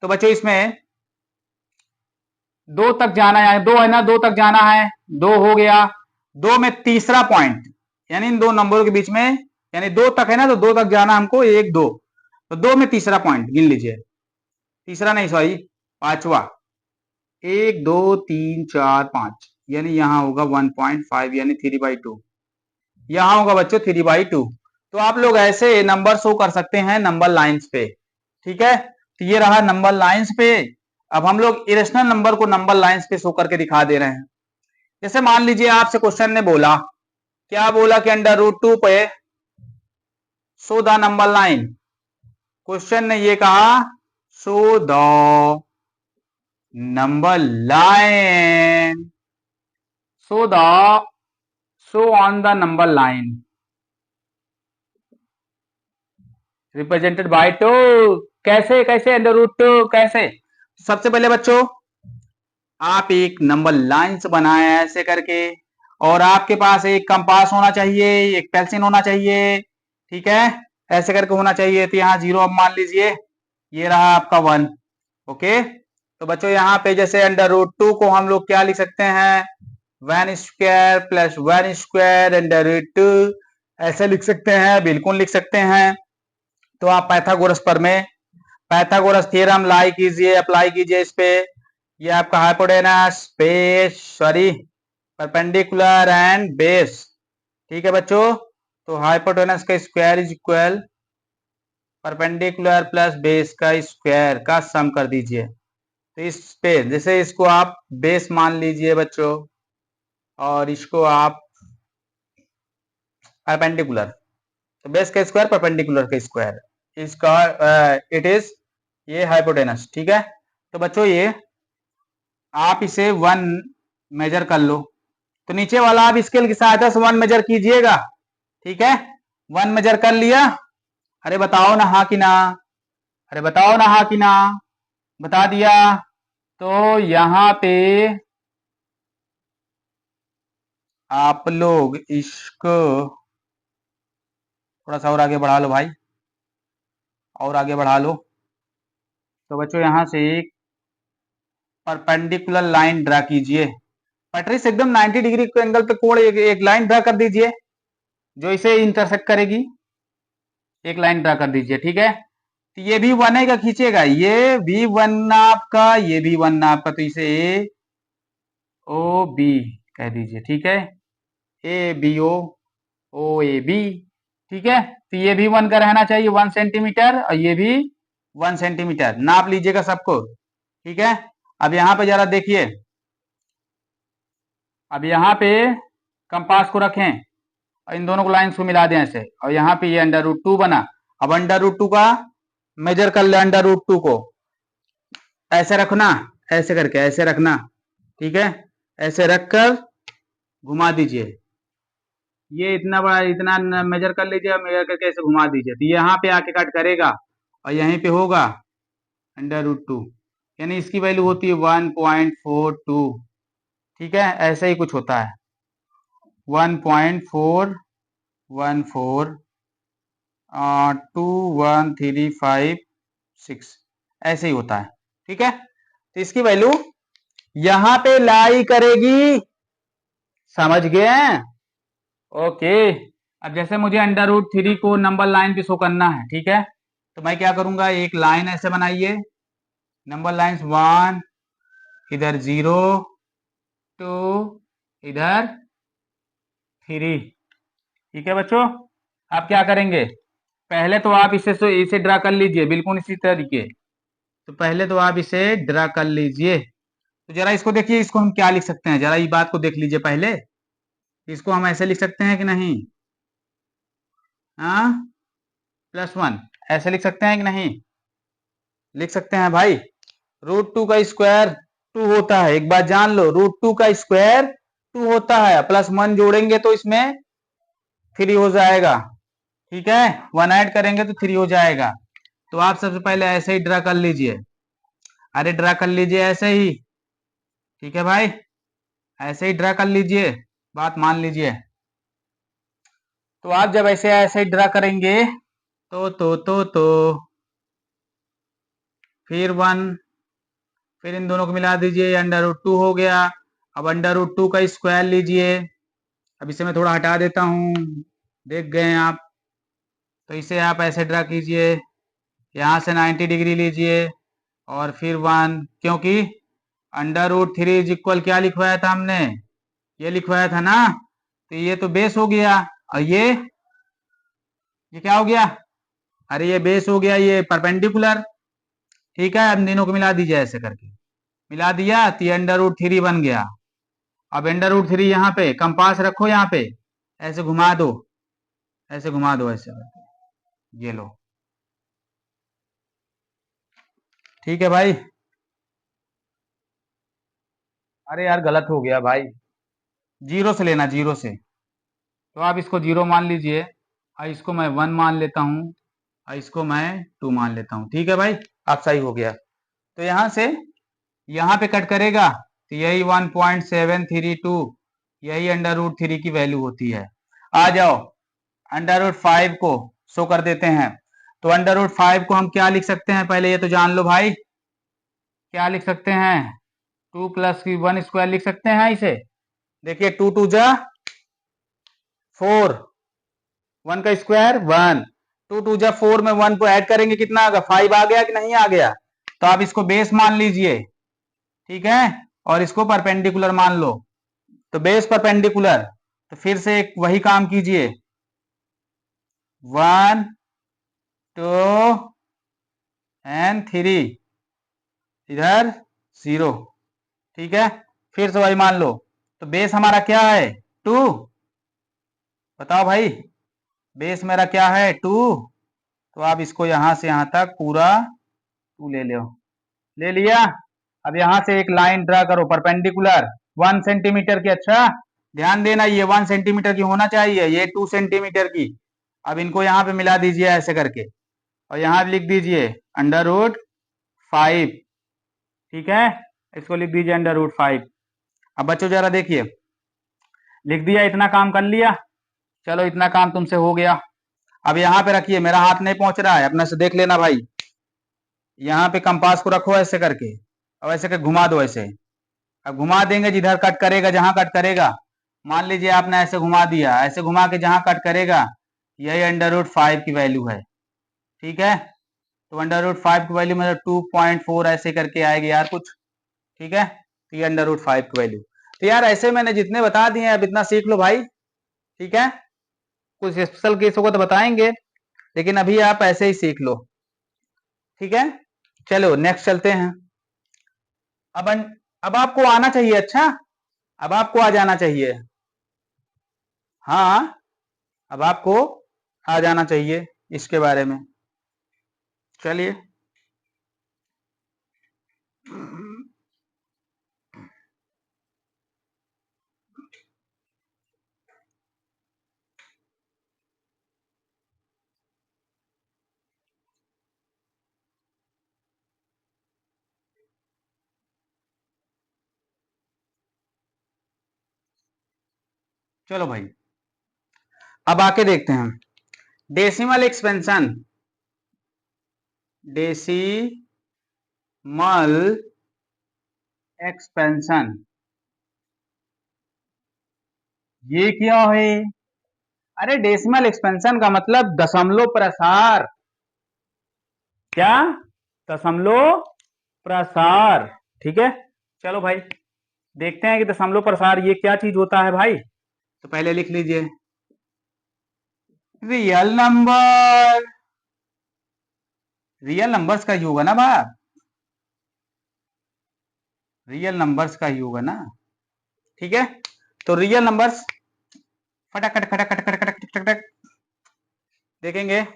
A: तो बच्चों इसमें 2 तक जाना है, 2 है ना, 2 तक जाना है, 2 हो गया। 2 में तीसरा पॉइंट, यानी इन दो नंबरों के बीच में, यानी 2 तक है ना, तो 2 तक जाना हमको, 1 2। तो 2 में तीसरा पॉइंट गिन लीजिए, तीसरा नहीं सॉरी, पांचवा। 1 2 3 4 5, यानी यहाँ होगा 1.5, यानी 3/2। यहाँ होगा बच्चों 3/2। तो आप लोग ऐसे नंबर शो कर सकते हैं नंबर लाइंस पे। ठीक है, तो ये रहा नंबर लाइंस पे। अब हम लोग इरेशनल नंबर को नंबर लाइंस पे शो करके दिखा दे रहे हैं। जैसे मान लीजिए आपसे क्वेश्चन ने बोला, क्या बोला कि √2 पे show the number line. Question ने ये कहा show the number line, show on the number line represented by 2। कैसे कैसे √2 कैसे। सबसे पहले बच्चों आप एक नंबर लाइंस बनाए ऐसे करके, और आपके पास एक कंपास होना चाहिए, एक पेंसिल होना चाहिए। ठीक है, ऐसे करके होना चाहिए। तो यहाँ 0 अब मान लीजिए, ये रहा आपका 1। ओके, तो बच्चों यहाँ पे जैसे √2 को हम लोग क्या लिख सकते हैं, 1 स्क्वायर प्लस 1 स्क्वायर √2, ऐसे लिख सकते हैं, बिल्कुल लिख सकते हैं। तो आप पाइथागोरस पर में पाइथागोरस थ्योरम लाई कीजिए, अप्लाई कीजिए इस पे। ये आपका hypotenuse base sorry perpendicular and base. ठीक है बच्चों, तो हाइपोटेनस का square is equal perpendicular plus base का स्क्वायर का सम कर दीजिए। तो इस पे जैसे इसको आप बेस मान लीजिए बच्चों, और इसको आप परपेंडिकुलर, तो बेस का स्क्वायर परपेंडिकुलर का स्क्वायर, इसका इट इज ये हाइपोटेनस। ठीक है, तो बच्चों ये आप इसे 1 मेजर कर लो। तो नीचे वाला आप स्केल की सहायता से 1 मेजर कीजिएगा। ठीक है, 1 मेजर कर लिया। अरे बताओ ना हाँ कि ना, अरे बताओ ना हाँ कि ना, बता दिया। तो यहाँ पे आप लोग इसको थोड़ा सा और आगे बढ़ा लो भाई, और आगे बढ़ा लो। तो बच्चों यहाँ से एक परपेंडिकुलर लाइन ड्रा कीजिए। पटरी से एकदम 90 डिग्री के एंगल पे कोण एक लाइन ड्रा कर दीजिए, जो इसे इंटरसेक्ट करेगी। एक लाइन ड्रा कर दीजिए। ठीक है, तो ये भी 1 का खींचेगा, ये भी 1 नाप का, ये भी 1 नाप का, तो इसे OB कह दीजिए। ठीक है, ABO OAB। ठीक है, तो ये भी 1 का रहना चाहिए, 1 सेंटीमीटर, और ये भी 1 सेंटीमीटर नाप लीजिएगा सबको। ठीक है, अब यहाँ पे जरा देखिए, अब यहाँ पे कंपास को रखें और इन दोनों को लाइंस को मिला दें ऐसे, और यहाँ पे ये √2 बना। अब √2 का मेजर कर ले, √2 को ऐसे रखना, ऐसे करके ऐसे रखना। ठीक है, ऐसे रखकर घुमा दीजिए, ये इतना बड़ा इतना मेजर कर लीजिए, मेजर करके ऐसे घुमा दीजिए, तो यहाँ पे आके कट करेगा और यहीं पे होगा √2, यानी इसकी वैल्यू होती है 1.42। ठीक है, ऐसे ही कुछ होता है 1.4142135 ऐसे ही होता है। ठीक है, तो इसकी वैल्यू यहां पे लाई करेगी, समझ गए। ओके, अब जैसे मुझे √3 को नंबर लाइन पे शो करना है। ठीक है, तो मैं क्या करूंगा, एक लाइन ऐसे बनाइए, नंबर लाइन्स 1, इधर 0, 2, इधर 3। ठीक है बच्चों, आप क्या करेंगे, पहले तो आप इसे ड्रा कर लीजिए बिल्कुल इसी तरीके। तो पहले तो आप इसे ड्रा कर लीजिए। तो जरा इसको देखिए, इसको हम क्या लिख सकते हैं, जरा ये बात को देख लीजिए पहले। इसको हम ऐसे लिख सकते हैं कि नहीं, हाँ, +1 ऐसे लिख सकते हैं कि नहीं, लिख सकते हैं भाई। √2 का स्क्वायर 2 होता है, एक बात जान लो, √2 का स्क्वायर 2 होता है, +1 जोड़ेंगे तो इसमें 3 हो जाएगा। ठीक है, 1 ऐड करेंगे तो 3 हो जाएगा। तो आप सबसे पहले ऐसे ही ड्रा कर लीजिए, अरे ड्रा कर लीजिए ऐसे ही। ठीक है भाई, ऐसे ही ड्रा कर लीजिए, बात मान लीजिए। तो आप जब ऐसे ऐसे ही ड्रा करेंगे तो फिर 1, फिर इन दोनों को मिला दीजिए, अंडर रूट 2 हो गया। अब अंडर रूट 2 का स्क्वायर लीजिए। अब इसे मैं थोड़ा हटा देता हूँ, देख गए आप। तो इसे आप ऐसे ड्रा कीजिए, यहाँ से 90 डिग्री लीजिए और फिर 1, क्योंकि अंडर रूट 3 इज इक्वल क्या लिखवाया था हमने, ये लिखवाया था ना। तो ये तो बेस हो गया, और ये क्या हो गया, अरे ये बेस हो गया, ये परपेंडिकुलर। ठीक है, अब तीनों को मिला दीजिए, ऐसे करके मिला दिया तो ये अंडर रूट 3 बन गया। अब अंडर रूट 3 यहाँ पे कंपास रखो, यहाँ पे ऐसे घुमा दो, ऐसे घुमा दो, ऐसे करके ये लो। ठीक है भाई, अरे यार गलत हो गया भाई, जीरो से लेना, जीरो से। तो आप इसको जीरो मान लीजिए, और इसको मैं 1 मान लेता हूँ, और इसको मैं 2 मान लेता हूँ। ठीक है भाई, आप सही हो गया। तो यहाँ से यहाँ पे कट करेगा तो यही 1.732, यही अंडर रूट 3 की वैल्यू होती है। आ जाओ, अंडर रूट 5 को शो कर देते हैं। तो अंडर रूट 5 को हम क्या लिख सकते हैं, पहले ये तो जान लो भाई, क्या लिख सकते हैं, 2 + 1 स्क्वायर लिख सकते हैं इसे। देखिए 2 2 जा 4, 1 का स्क्वायर 1, 2 2 जा 4 में 1 को ऐड करेंगे, कितना आ गया, 5 आ गया कि नहीं आ गया। तो आप इसको बेस मान लीजिए, ठीक है, और इसको परपेंडिकुलर मान लो। तो बेस परपेंडिकुलर, तो फिर से एक वही काम कीजिए, 1 2 एंड 3, इधर 0। ठीक है, फिर से वही मान लो। तो बेस हमारा क्या है, 2। बताओ भाई, बेस मेरा क्या है, 2। तो आप इसको यहां से यहां तक पूरा 2 ले लो, ले लिया। अब यहां से एक लाइन ड्रा करो परपेंडिकुलर 1 सेंटीमीटर की। अच्छा ध्यान देना, ये 1 सेंटीमीटर की होना चाहिए, ये 2 सेंटीमीटर की। अब इनको यहाँ पे मिला दीजिए ऐसे करके, और यहाँ लिख दीजिए अंडर रूट 5। ठीक है, इसको लिख दीजिए अंडर रूट 5। अब बच्चों जरा देखिए, लिख दिया, इतना काम कर लिया, चलो इतना काम तुमसे हो गया। अब यहाँ पे रखिए, मेरा हाथ नहीं पहुंच रहा है, अपने से देख लेना भाई। यहाँ पे कंपास को रखो ऐसे करके, और ऐसे करके घुमा दो ऐसे। अब घुमा देंगे जिधर कट करेगा, जहां कट करेगा, मान लीजिए आपने ऐसे घुमा दिया, ऐसे घुमा के जहां कट करेगा, यही अंडर रूट 5 की वैल्यू है। ठीक है, तो अंडर रूट 5 की वैल्यू मतलब 2.4 ऐसे करके आएगी यार कुछ। ठीक है, तो ये अंडर रूट 5 की वैल्यू। तो यार ऐसे मैंने जितने बता दिए अब इतना सीख लो भाई। ठीक है, कुछ स्पेशल केसों को तो बताएंगे, लेकिन अभी आप ऐसे ही सीख लो। ठीक है, चलो नेक्स्ट चलते हैं। अब अब आपको आना चाहिए, अच्छा अब आपको आ जाना चाहिए, हाँ अब आपको आ जाना चाहिए इसके बारे में। चलिए, चलो भाई, अब आके देखते हैं डेसिमल एक्सपेंशन। डेसिमल एक्सपेंशन ये क्या है, अरे डेसिमल एक्सपेंशन का मतलब दशमलव प्रसार। क्या, दशमलव प्रसार। ठीक है, चलो भाई देखते हैं कि दशमलव प्रसार ये क्या चीज होता है भाई। तो पहले लिख लीजिए, रियल नंबर, रियल नंबर्स का ही होगा ना भाई, रियल नंबर्स का ही होगा ना। ठीक है, तो रियल नंबर्स फटाखट खटाखट खटाखट खटाखट देखेंगे,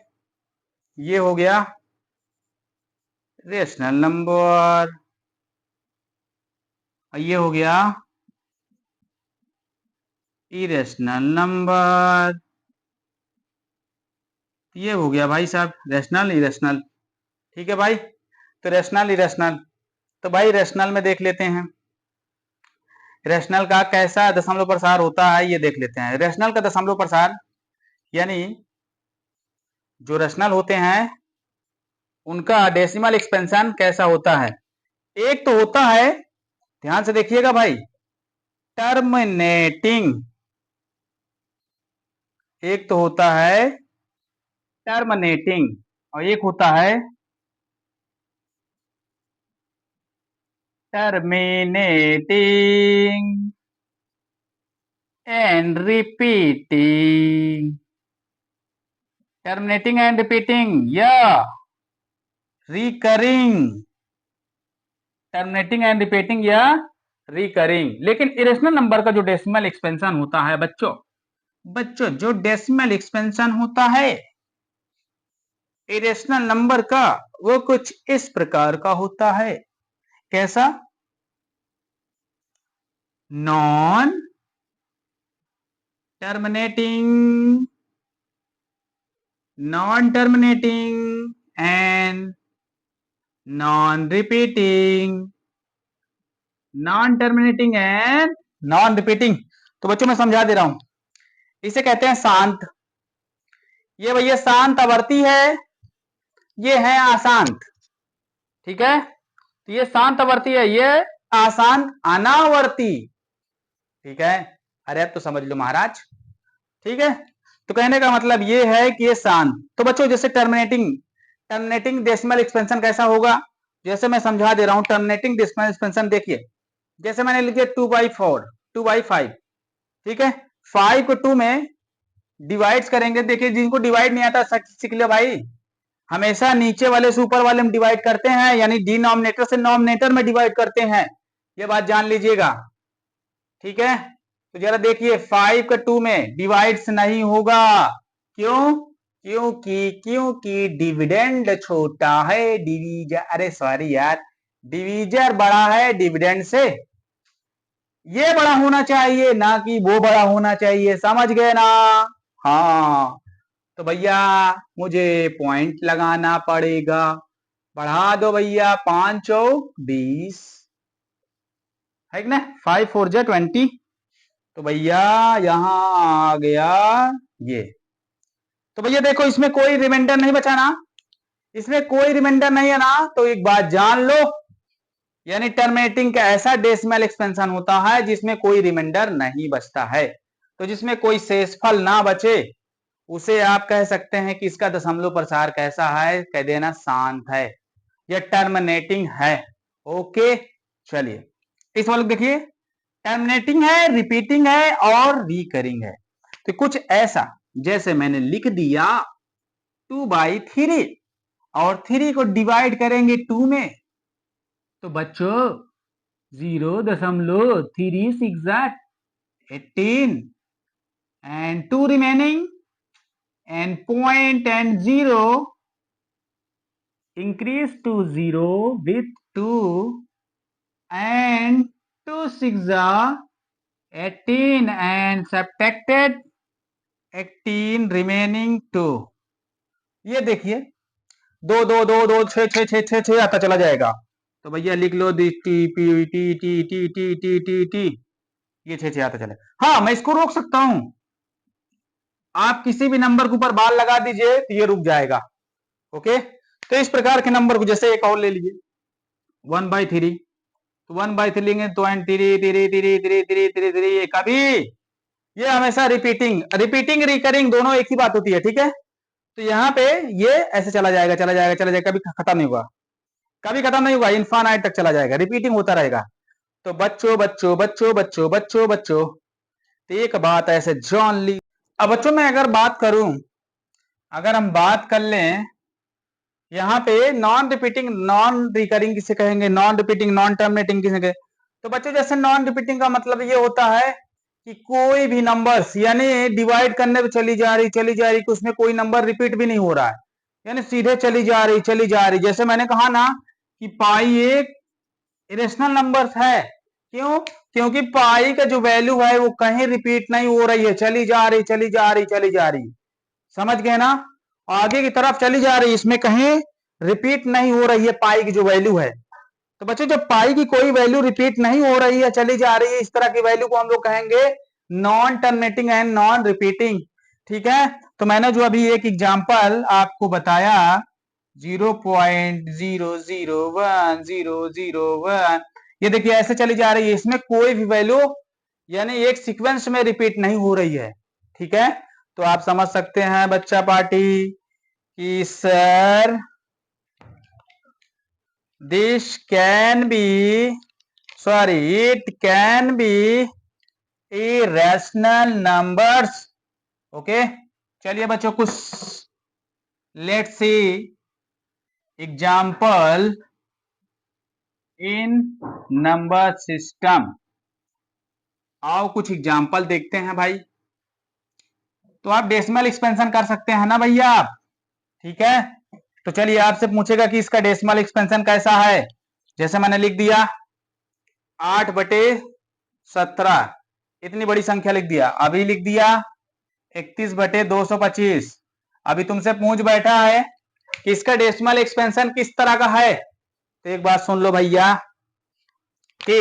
A: ये हो गया रेशनल नंबर, ये हो गया इरेशनल नंबर, ये हो गया भाई साहब रेशनल इरेशनल। ठीक है भाई, तो रेशनल इरेशनल, तो भाई रेशनल में देख लेते हैं। रेशनल का कैसा दशमलव प्रसार होता है ये देख लेते हैं। रेशनल का दशमलव प्रसार यानी जो रेशनल होते हैं उनका डेसिमल एक्सपेंशन कैसा होता है। एक तो होता है, ध्यान से देखिएगा भाई, टर्मिनेटिंग। एक तो होता है टर्मिनेटिंग और एक होता है terminating and repeating. Terminating and repeating या recurring. Terminating and repeating या recurring। लेकिन इरेशनल नंबर का जो डेसिमल एक्सपेंशन होता है बच्चों जो डेसिमल एक्सपेंशन होता है इरेशनल नंबर का वो कुछ इस प्रकार का होता है। कैसा? Non terminating, non terminating and non repeating, non terminating and non repeating. तो बच्चों मैं समझा दे रहा हूं, इसे कहते हैं शांत। ये भैया शांत आवर्ती है, ये है अशांत। ठीक है, तो ये शांत आवर्ती है, ये अशांत अनावर्ती। ठीक है, अरे अब तो समझ लो महाराज। ठीक है, तो कहने का मतलब ये है कि ये शांत। तो बच्चों जैसे टर्मिनेटिंग डेसिमल एक्सपेंशन कैसा होगा, जैसे मैं समझा दे रहा हूं। टर्मिनेटिंग डेसिमल एक्सपेंशन देखिए, जैसे मैंने लिख दिया 2/4, 2/5। ठीक है, 5 को 2 में डिवाइड करेंगे। देखिए जिनको डिवाइड नहीं आता सीख लो भाई, हमेशा नीचे वाले से ऊपर वाले में डिवाइड करते हैं, यानी डिनोमिनेटर से नोमिनेटर में डिवाइड करते हैं, ये बात जान लीजिएगा। ठीक है, तो जरा देखिए 5 का 2 में डिवाइड्स नहीं होगा। क्यों? क्योंकि डिविडेंड छोटा है, डिवीजर, अरे सॉरी यार, डिवीजर बड़ा है डिविडेंड से। ये बड़ा होना चाहिए ना कि वो बड़ा होना चाहिए, समझ गए ना? हाँ, तो भैया मुझे पॉइंट लगाना पड़ेगा। बढ़ा दो भैया, 5 और 20 है कि ना, 5 4 जा 20। तो भैया यहां आ गया ये। तो भैया देखो इसमें कोई रिमाइंडर नहीं बचा ना, इसमें कोई रिमाइंडर नहीं है ना, तो एक बात जान लो, यानी टर्मिनेटिंग का ऐसा डेसिमल एक्सपेंशन होता है जिसमें कोई रिमाइंडर नहीं बचता है। तो जिसमें कोई शेषफल ना बचे उसे आप कह सकते हैं कि इसका दशमलव प्रसार कैसा है, कह देना शांत है या टर्मिनेटिंग है। ओके, चलिए इस वाले देखिए, टर्मिनेटिंग है, रिपीटिंग है और रिकरिंग है। तो कुछ ऐसा जैसे मैंने लिख दिया 2/3 और 3 को डिवाइड करेंगे 2 में, तो बच्चों 0.36 18 and 2 remaining and point and 0 increase to 0 with 2 and 2 6 are 18 and subtracted 18 remaining 2। ये देखिए 2 2 2 2 6 6 6 6 6 आता चला जाएगा। तो भैया लिख लो T P T T T T T T T, ये 6 6 आता चले। हाँ मैं इसको रोक सकता हूं, आप किसी भी नंबर के ऊपर बाल लगा दीजिए तो ये रुक जाएगा। ओके, तो इस प्रकार के नंबर को जैसे एक और ले लीजिए 1/3, तो 1/3 लेंगे तो कभी ये हमेशा रिपीटिंग रिकरिंग दोनों एक ही बात होती है। ठीक है, तो यहाँ पे ये ऐसे चला जाएगा चला जाएगा चला जाएगा, कभी खत्म नहीं होगा, कभी खत्म नहीं होगा, इनफाइनाइट तक चला जाएगा, रिपीटिंग होता रहेगा। तो बच्चों बच्चों बच्चों बच्चों बच्चों बच्चों तो एक बात ऐसे जान ली। अब बच्चों मैं अगर बात करूं, अगर हम बात कर लें यहाँ पे नॉन रिपीटिंग नॉन रिकरिंग किसे कहेंगे, नॉन रिपीटिंग नॉन टर्मिनेटिंग किसे कहेंगे। तो बच्चों जैसे नॉन रिपीटिंग का मतलब ये होता है कि कोई भी नंबर्स यानी डिवाइड करने पे चली जा रही कि उसमें कोई नंबर रिपीट भी नहीं हो रहा है, यानी सीधे चली जा रही। जैसे मैंने कहा ना कि पाई एक इरेशनल नंबर है। क्यों? क्योंकि पाई का जो वैल्यू है वो कहीं रिपीट नहीं हो रही है, चली जा रही। समझ गए ना, आगे की तरफ चली जा रही, इसमें कहीं रिपीट नहीं हो रही है पाई की जो वैल्यू है। तो बच्चों जब पाई की कोई वैल्यू रिपीट नहीं हो रही है, चली जा रही है, इस तरह की वैल्यू को हम लोग कहेंगे non terminating and non repeating. ठीक है, तो मैंने जो अभी एक एग्जांपल आपको बताया 0.0010001, ये देखिए ऐसे चली जा रही है, इसमें कोई भी वैल्यू यानी एक सीक्वेंस में रिपीट नहीं हो रही है। ठीक है, तो आप समझ सकते हैं बच्चा पार्टी कि sir this can be it can be irrational numbers। Okay, चलिए बच्चों कुछ let's see example in number system. आओ कुछ एग्जांपल देखते हैं भाई। तो आप डेसिमल एक्सपेंशन कर सकते हैं ना भैया आप। ठीक है, तो चलिए आपसे पूछेगा कि इसका डेसिमल एक्सपेंशन कैसा है। जैसे मैंने लिख दिया 8/17, इतनी बड़ी संख्या लिख दिया। अभी लिख दिया 31/225। अभी तुमसे पूछ बैठा है कि इसका डेसिमल एक्सपेंशन किस तरह का है, तो एक बात सुन लो भैया कि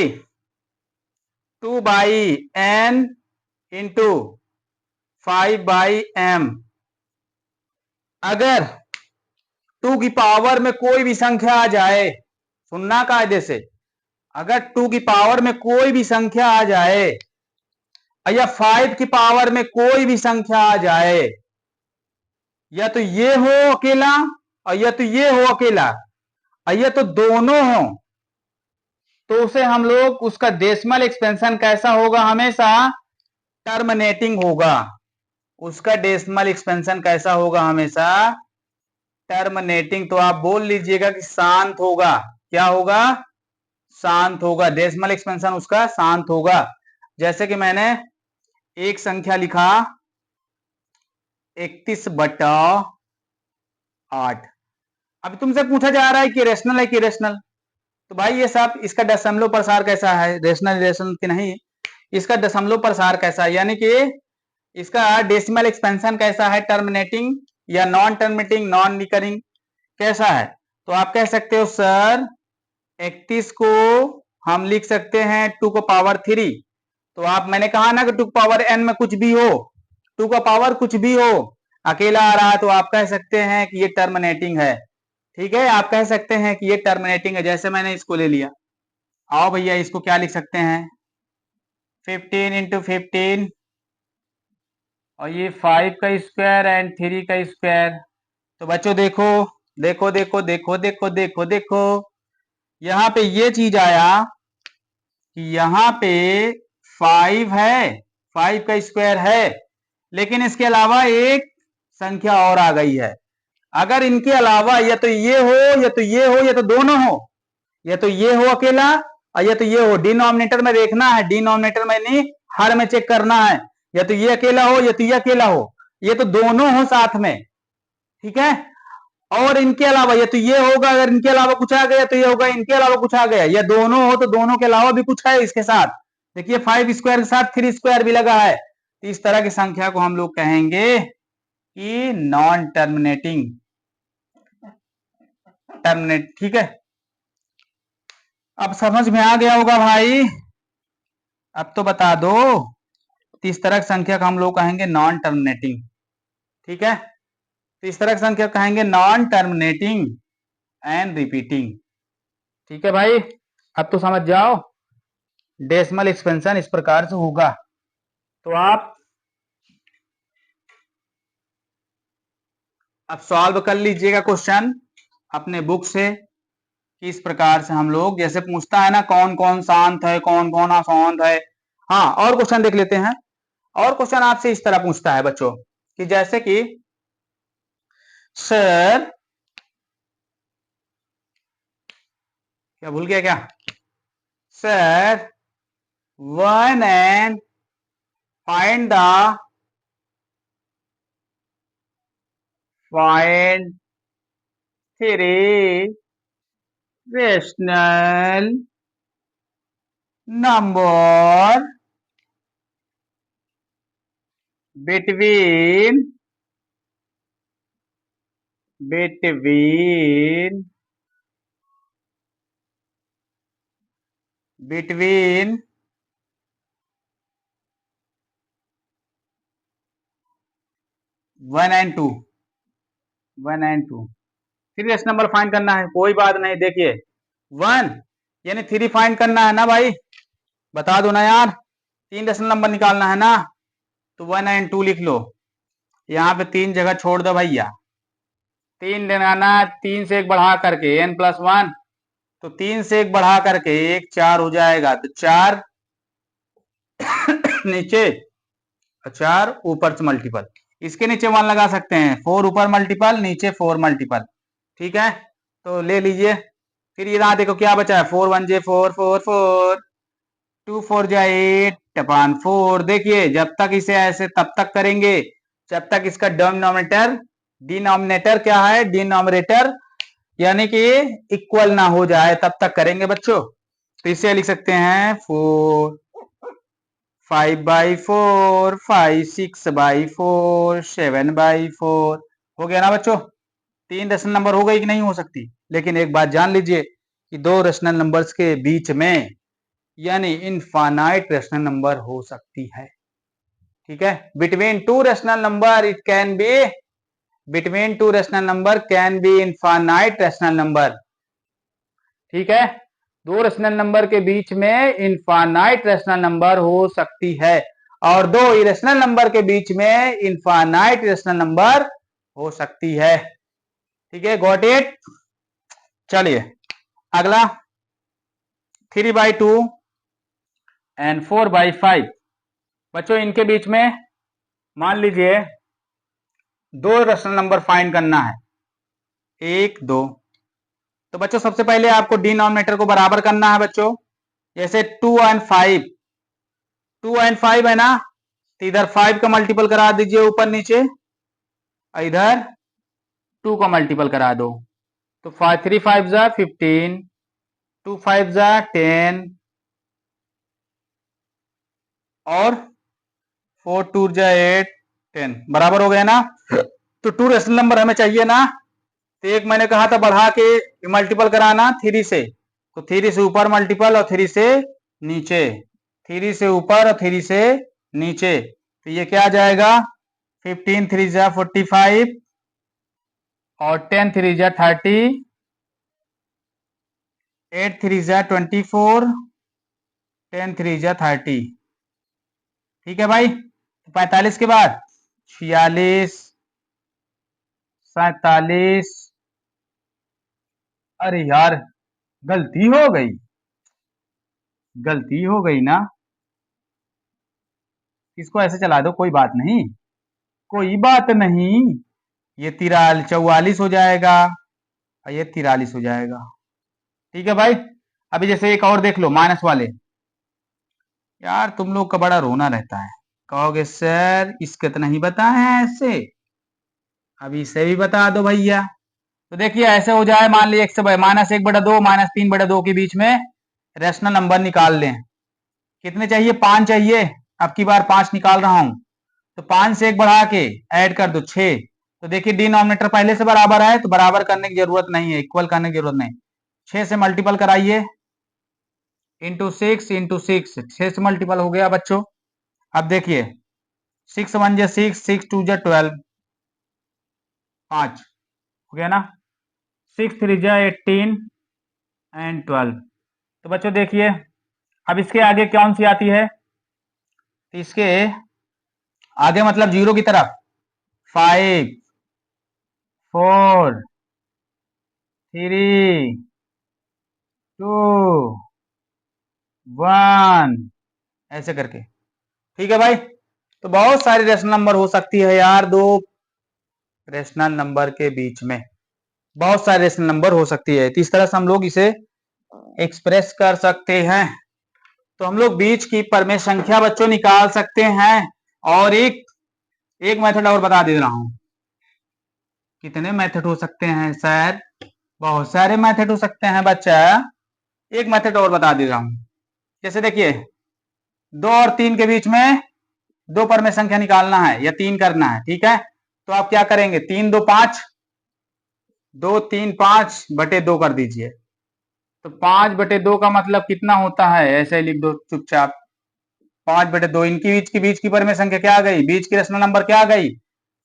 A: 2/n इंटू 5/m। अगर 2 की पावर में कोई भी संख्या आ जाए, सुनना कायदे से, अगर 2 की पावर में कोई भी संख्या आ जाए या 5 की पावर में कोई भी संख्या आ जाए, या तो ये हो अकेला और या तो ये हो अकेला और या तो दोनों हो, तो उसे हम लोग उसका डेसिमल एक्सपेंशन कैसा होगा, हमेशा टर्मिनेटिंग होगा। उसका डेसिमल एक्सपेंशन कैसा होगा, हमेशा टर्मिनेटिंग। तो आप बोल लीजिएगा कि शांत होगा। क्या होगा, शांत होगा। डेसिमल एक्सपेंशन उसका शांत होगा। जैसे कि मैंने एक संख्या लिखा 31/8। अब तुमसे पूछा जा रहा है कि रेशनल है कि इरेशनल। तो भाई ये सब इसका दशमलव प्रसार कैसा है, रेशनल इरेशनल की नहीं, इसका दशमलव प्रसार कैसा है, यानी कि इसका डेसिमल एक्सपेंशन कैसा है, टर्मिनेटिंग या नॉन टर्मिनेटिंग, नॉन रिकरिंग, कैसा है। तो आप कह सकते हो सर 31 को हम लिख सकते हैं 2 को पावर 3। तो आप, मैंने कहा ना कि 2 पावर n में कुछ भी हो, 2 का पावर कुछ भी हो, अकेला आ रहा है, तो आप कह सकते हैं कि ये टर्मिनेटिंग है। ठीक है, आप कह सकते हैं कि ये टर्मिनेटिंग है। जैसे मैंने इसको ले लिया, आओ भैया इसको क्या लिख सकते हैं, 15 इंटू 15 और ये 5 का स्क्वायर एंड 3 का स्क्वायर। तो बच्चों देखो देखो देखो देखो देखो देखो देखो, यहाँ पे ये चीज आया कि यहाँ पे 5 है, 5 का स्क्वायर है, लेकिन इसके अलावा एक संख्या और आ गई है। अगर इनके अलावा या तो ये हो या तो ये हो या तो दोनों हो, या तो ये हो अकेला और या तो ये हो, डिनोमिनेटर में देखना है, डिनोमिनेटर में नहीं हर में चेक करना है, या तो ये अकेला हो या तो ये अकेला हो, ये तो दोनों हो साथ में। ठीक है, और इनके अलावा या तो ये होगा, अगर इनके अलावा कुछ आ गया तो ये होगा, इनके अलावा कुछ आ गया, या दोनों हो तो दोनों के अलावा भी कुछ है इसके साथ। देखिए 5 स्क्वायर के साथ 3 स्क्वायर भी लगा है, तो इस तरह की संख्या को हम लोग कहेंगे कि नॉन टर्मिनेटिंग, टर्मिनेट। ठीक है, अब समझ में आ गया होगा भाई, अब तो बता दो। तो इस तरह की संख्या को हम लोग कहेंगे नॉन टर्मिनेटिंग। ठीक है, तो इस तरह की संख्या कहेंगे नॉन टर्मिनेटिंग एंड रिपीटिंग। ठीक है भाई, अब तो समझ जाओ डेसिमल एक्सपेंशन इस प्रकार से होगा। तो आप अब सॉल्व कर लीजिएगा क्वेश्चन अपने बुक से। किस प्रकार से हम लोग, जैसे पूछता है ना कौन कौन शांत है, कौन कौन अशांत है। हाँ, और क्वेश्चन देख लेते हैं। और क्वेश्चन आपसे इस तरह पूछता है बच्चों कि जैसे कि सर, क्या भूल गया क्या, sir 1 and find 3 rational number between between 1 and 2, 1 and 2 3 rational number find करना है, कोई बात नहीं। देखिए 1 यानी 3 फाइंड करना है ना भाई, बता दो ना यार, 3 रेशनल नंबर निकालना है ना, तो 1 and 2 लिख लो। यहाँ पे 3 जगह छोड़ दो भैया, 3 लेना, 3 से 1 बढ़ा करके n+1, तो 3 से 1 बढ़ा करके 1 4 हो जाएगा, तो 4 नीचे 4 ऊपर से मल्टीपल, इसके नीचे 1 लगा सकते हैं, 4 ऊपर मल्टीपल नीचे 4 मल्टीपल, ठीक है। तो ले लीजिए, फिर यहाँ देखो क्या बचा है, 4 1 4 4 4, 2 4 8 अपान 4। देखिए जब तक इसे ऐसे तब तक करेंगे जब तक इसका डिनोमिनेटर क्या है, डिनोमिनेटर यानी कि इक्वल ना हो जाए, तब तक करेंगे बच्चों। तो इसे लिख सकते हैं 4 5/4 5 6/4 7/4, हो गया ना बच्चों। 3 रेशनल नंबर हो गई कि नहीं हो सकती, लेकिन एक बात जान लीजिए कि 2 रेशनल नंबर्स के बीच में यानी इनफाइनाइट रेशनल नंबर हो सकती है, ठीक है। Between 2 rational number it can B, between 2 rational number can B infinite rational number, ठीक है। 2 रेशनल नंबर के बीच में इनफाइनाइट रेशनल नंबर हो सकती है, और 2 इरेशनल नंबर के बीच में इनफाइनाइट रेशनल नंबर हो सकती है, ठीक है। Got it. चलिए अगला 3/2 एंड 4/5, बच्चों इनके बीच में मान लीजिए 2 रेशनल नंबर फाइंड करना है, 1 2। तो बच्चों सबसे पहले आपको डिनोमिनेटर को बराबर करना है बच्चों, जैसे 2 and 5, 2 and 5 है ना, तो इधर 5 का मल्टीपल करा दीजिए ऊपर नीचे, इधर 2 का मल्टीपल करा दो, तो 3 5 जा 15, 2 5 जा 10, और 4 2 जा 8 10, बराबर हो गया ना। तो 2 रेशनल नंबर हमें चाहिए ना, तो एक मैंने कहा था बढ़ा के मल्टीपल कराना 3 से, तो 3 से ऊपर मल्टीपल और 3 से नीचे, 3 से ऊपर और 3 से नीचे, तो ये क्या आ जाएगा, 15 3 जा 45 और 10 3 जा 30, 8 3 जा 24, 10 3 जा 30, ठीक है भाई। 45 के बाद 46 47, अरे यार गलती हो गई, गलती हो गई ना, इसको ऐसे चला दो, कोई बात नहीं, कोई बात नहीं, ये 44 हो जाएगा और ये 43 हो जाएगा, ठीक है भाई। अभी जैसे एक और देख लो माइनस वाले, यार तुम लोग का बड़ा रोना रहता है, कहोगे सर इसके तो नहीं बताए हैं ऐसे, अभी इसे भी बता दो भैया। तो देखिए ऐसे हो जाए, मान लीजिए -1/2 -3/2 के बीच में रेशनल नंबर निकाल लें, कितने चाहिए, 5 चाहिए, अब की बार 5 निकाल रहा हूं, तो 5 से 1 बढ़ा के ऐड कर दो 6, तो देखिए डिनोमिनेटर पहले से बराबर है, तो बराबर करने की जरूरत नहीं है, इक्वल करने की जरूरत नहीं, 6 से मल्टीपल कराइए, इंटू 6 6 से मल्टीपल हो गया बच्चों। अब देखिए 6 1 जा 6 6 2 जा 12, 5 हो गया ना, 6 3 जा 18 एंड 12। तो बच्चों देखिए अब इसके आगे कौन सी आती है, तो इसके आगे मतलब जीरो की तरफ 5 4 3 2 1 ऐसे करके, ठीक है भाई। तो बहुत सारी रेशनल नंबर हो सकती है यार, 2 रेशनल नंबर के बीच में बहुत सारे रेशनल नंबर हो सकती है, तो इस तरह से हम लोग इसे एक्सप्रेस कर सकते हैं। तो हम लोग बीच की परमेय संख्या बच्चों निकाल सकते हैं, और एक एक मेथड और बता दे रहा हूं, कितने मेथड हो सकते हैं सर, बहुत सारे मेथड हो सकते हैं बच्चा, एक मेथड और बता दे रहा हूं, जैसे देखिए 2 और 3 के बीच में 2 परमेय संख्या निकालना है या 3 करना है, ठीक है। तो आप क्या करेंगे, 3 2 5, 2 3 5/2 कर दीजिए, तो 5/2 का मतलब कितना होता है, ऐसे ही लिख दो चुपचाप। 5/2 इनकी बीच की परमेय संख्या क्या आ गई, बीच की रेशनल नंबर क्या आ गई,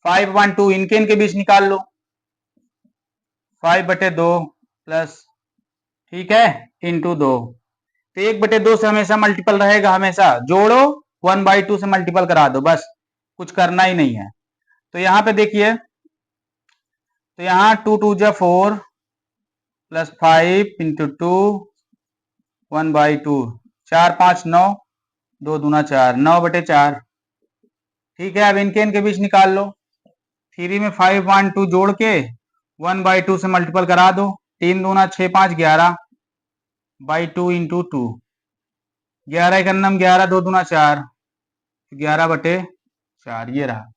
A: 5/2। इनके बीच निकाल लो, 5/2 प्लस, ठीक है, इंटू 2। तो 1/2 से हमेशा मल्टीपल रहेगा, हमेशा जोड़ो, 1/2 से मल्टीपल करा दो, बस कुछ करना ही नहीं है। तो यहाँ पे देखिए, तो यहाँ 2 2 जा 4 प्लस 5 इंटू 2 1/2, 4 5 9, 2 दूना 4, 9/4। ठीक है, अब इनके बीच निकाल लो। 3 में 5 1 2 जोड़ के 1/2 से मल्टीपल करा दो, 3 दूना 6 5 11/2 इंटू 2, 11 का नम 11, 2 दूना 4, 11/4, ये रहा।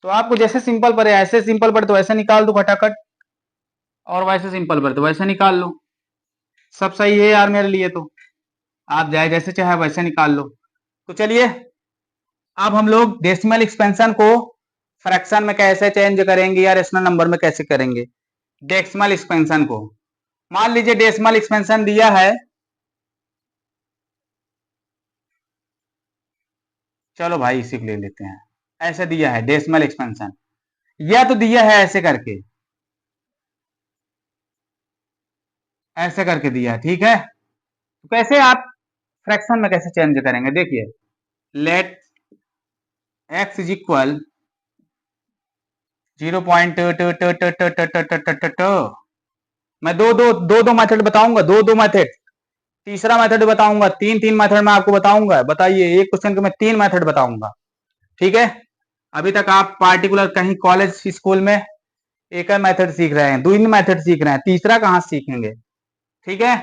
A: तो आपको जैसे सिंपल पड़े, ऐसे सिंपल पड़े तो ऐसे निकाल दो फटाफट, और वैसे सिंपल पड़े तो वैसे निकाल लो। सब सही है यार मेरे लिए, तो आप जाए जैसे चाहे वैसे निकाल लो। तो चलिए, अब हम लोग डेसिमल एक्सपेंशन को फ्रैक्शन में कैसे चेंज करेंगे या रेशनल नंबर में कैसे करेंगे। डेसिमल एक्सपेंशन को, मान लीजिए डेसिमल एक्सपेंशन दिया है, चलो भाई इसी को ले लेते हैं। ऐसे दिया है डेसिमल एक्सपेंशन, या तो दिया है ऐसे करके, ऐसे करके दिया है, ठीक है। तो कैसे आप फ्रैक्शन में कैसे चेंज करेंगे, देखिए, लेट x इज इक्वल 0., मैं दो मेथड बताऊंगा, दो मेथड, तीसरा मेथड बताऊंगा, तीन मेथड में आपको बताऊंगा। बताइए, एक क्वेश्चन के मैं 3 मेथड बताऊंगा, ठीक है। अभी तक आप पार्टिकुलर कहीं कॉलेज स्कूल में एक मेथड सीख रहे हैं, 2 मेथड सीख रहे हैं, तीसरा कहां सीखेंगे, ठीक है।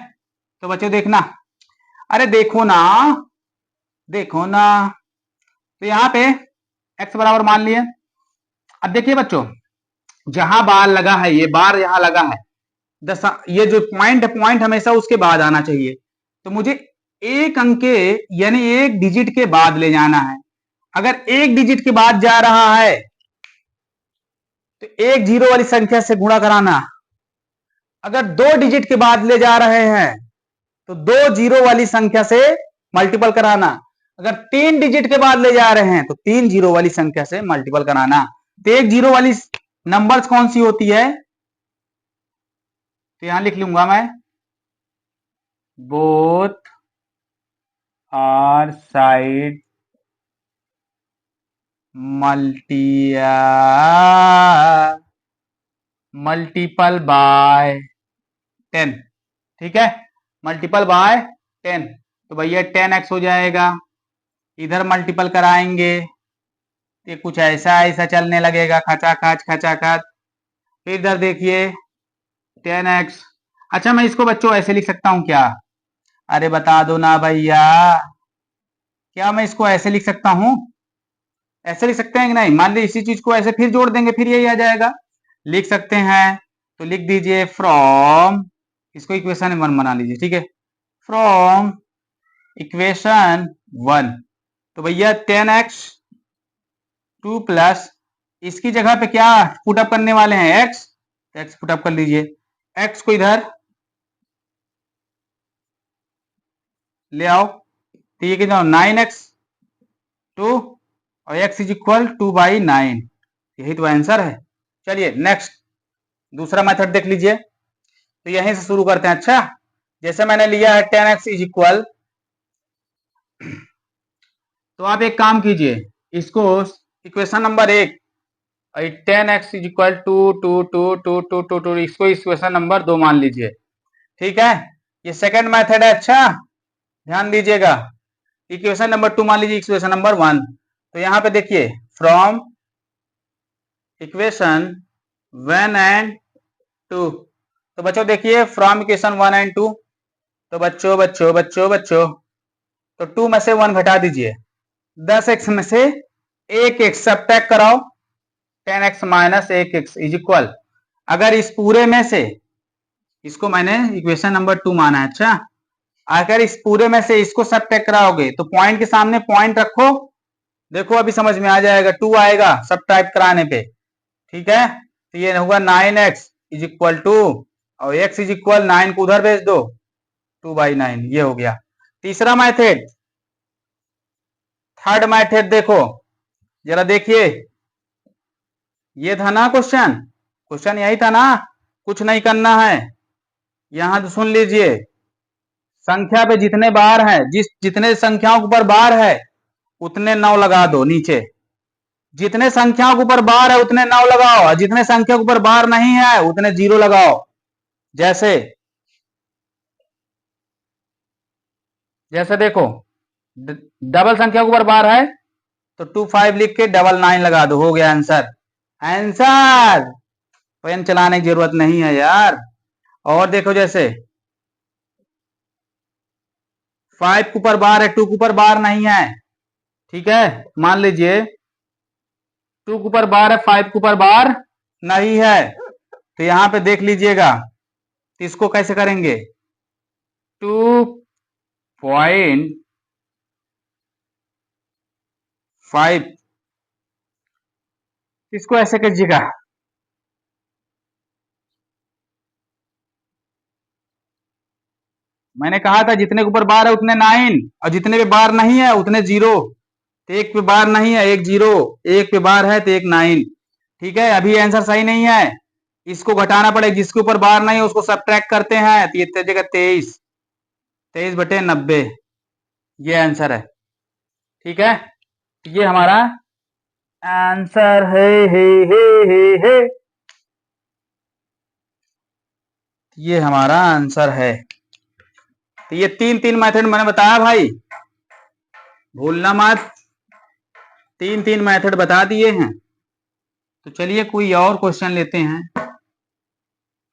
A: तो बच्चों देखना, अरे देखो ना, देखो ना, तो यहाँ पे x बराबर मान लिए। अब देखिए बच्चों, जहां बार लगा है, ये बार यहां लगा है, ये जो पॉइंट है, पॉइंट हमेशा उसके बाद आना चाहिए। तो मुझे एक अंक के, यानी एक डिजिट के बाद ले जाना है। अगर एक डिजिट के बाद जा रहा है तो एक जीरो वाली संख्या से गुणा कराना। अगर 2 डिजिट के बाद ले जा रहे हैं तो 2 जीरो वाली संख्या से मल्टीपल कराना। अगर 3 डिजिट के बाद ले जा रहे हैं तो 3 जीरो वाली संख्या से मल्टीपल कराना। तो एक जीरो वाली नंबर्स कौन सी होती है, तो यहां लिख लूंगा मैं, both are side multiple by 10, ठीक है, मल्टीपल बाय 10। तो भैया 10x हो जाएगा, इधर मल्टीपल कराएंगे, ये कुछ ऐसा ऐसा चलने लगेगा, खचाखच खचाखच। फिर इधर देखिए 10x, अच्छा मैं इसको बच्चों ऐसे लिख सकता हूं क्या, अरे बता दो ना भैया, क्या मैं इसको ऐसे लिख सकता हूं, ऐसे लिख सकते हैं कि नहीं। मान लीजिए इसी चीज को ऐसे फिर जोड़ देंगे, फिर यही आ जाएगा, लिख सकते हैं। तो लिख दीजिए फ्रॉम, इसको इक्वेशन 1 बना लीजिए, ठीक है, फ्रॉम इक्वेशन 1। तो भैया 10x 2 प्लस, इसकी जगह पे क्या पुटअप करने वाले हैं, x पुटअप कर लीजिए, x को इधर ले आओ, तो ये कितना 9x 2 और x इज इक्वल 2/9, यही तो आंसर है। चलिए नेक्स्ट, दूसरा मेथड देख लीजिए। तो यहीं से शुरू करते हैं। अच्छा, जैसे मैंने लिया है 10x इज इक्वल, तो आप एक काम कीजिए, इसको equation number 1, 10x is equal to two two two two two two, इसको इक्वेशन नंबर 2 मान लीजिए, ठीक है। ये सेकंड मेथड है, अच्छा ध्यान दीजिएगा। इक्वेशन नंबर 2 मान लीजिए इक्वेशन नंबर 1। तो यहाँ पे देखिए फ्रॉम इक्वेशन 1 एंड 2, तो बच्चों देखिए फ्रॉम इक्वेशन 1 एंड 2, तो बच्चों बच्चों बच्चों बच्चों, तो 2 में से 1 घटा दीजिए, 10x में से 1x सब्ट्रैक्ट कराओ, 10x minus 1x is equal, अगर इस पूरे में से, इसको मैंने इक्वेशन नंबर 2 माना है, अच्छा अगर इस पूरे में से इसको सब्ट्रैक्ट कराओगे तो पॉइंट के सामने पॉइंट रखो, देखो अभी समझ में आ जाएगा, 2 आएगा सब्ट्रैक्ट कराने पे, ठीक है। तो ये होगा 9x इज इक्वल टू, और x इज इक्वल 9 को उधर भेज दो, 2/9 ये हो गया तीसरा मैथड। थर्ड मैथड देखो जरा देखिए, ये था ना क्वेश्चन, क्वेश्चन यही था ना, कुछ नहीं करना है। यहां तो सुन लीजिए, संख्या पे जितने बार है, जितने संख्याओं के ऊपर बार है उतने 9 लगा दो नीचे। जितने संख्याओं के ऊपर बार है उतने 9 लगाओ, और जितने संख्या के ऊपर बार नहीं है उतने 0 लगाओ। जैसे जैसे देखो, डबल संख्या के ऊपर बार है तो 25 लिख के 99 लगा दो, हो गया आंसर। आंसर, पेन चलाने की जरूरत नहीं है यार। और देखो जैसे 5 के ऊपर बार है, 2 के ऊपर बार नहीं है, ठीक है, मान लीजिए 2 के ऊपर बार है, 5 के ऊपर बार नहीं है, तो यहां पे देख लीजिएगा, तो इसको कैसे करेंगे, 2.5 इसको ऐसे कीजिएगा, मैंने कहा था जितने के ऊपर बार है उतने 9, और जितने पे बार नहीं है उतने 0। तो एक पे बार नहीं है, एक 0, एक पे बार है तो एक 9। ठीक है, अभी आंसर सही नहीं है, इसको घटाना पड़ेगा, जिसके ऊपर बार नहीं है उसको सब्ट्रैक्ट करते हैं, तो ये जगह 23, 23/90 ये आंसर है। ठीक है, तो ये हमारा आंसर है, है। ये हमारा आंसर है। तो ये 3 मेथड मैंने बताया भाई, भूलना मत, 3 मेथड बता दिए हैं। तो चलिए कोई और क्वेश्चन लेते हैं,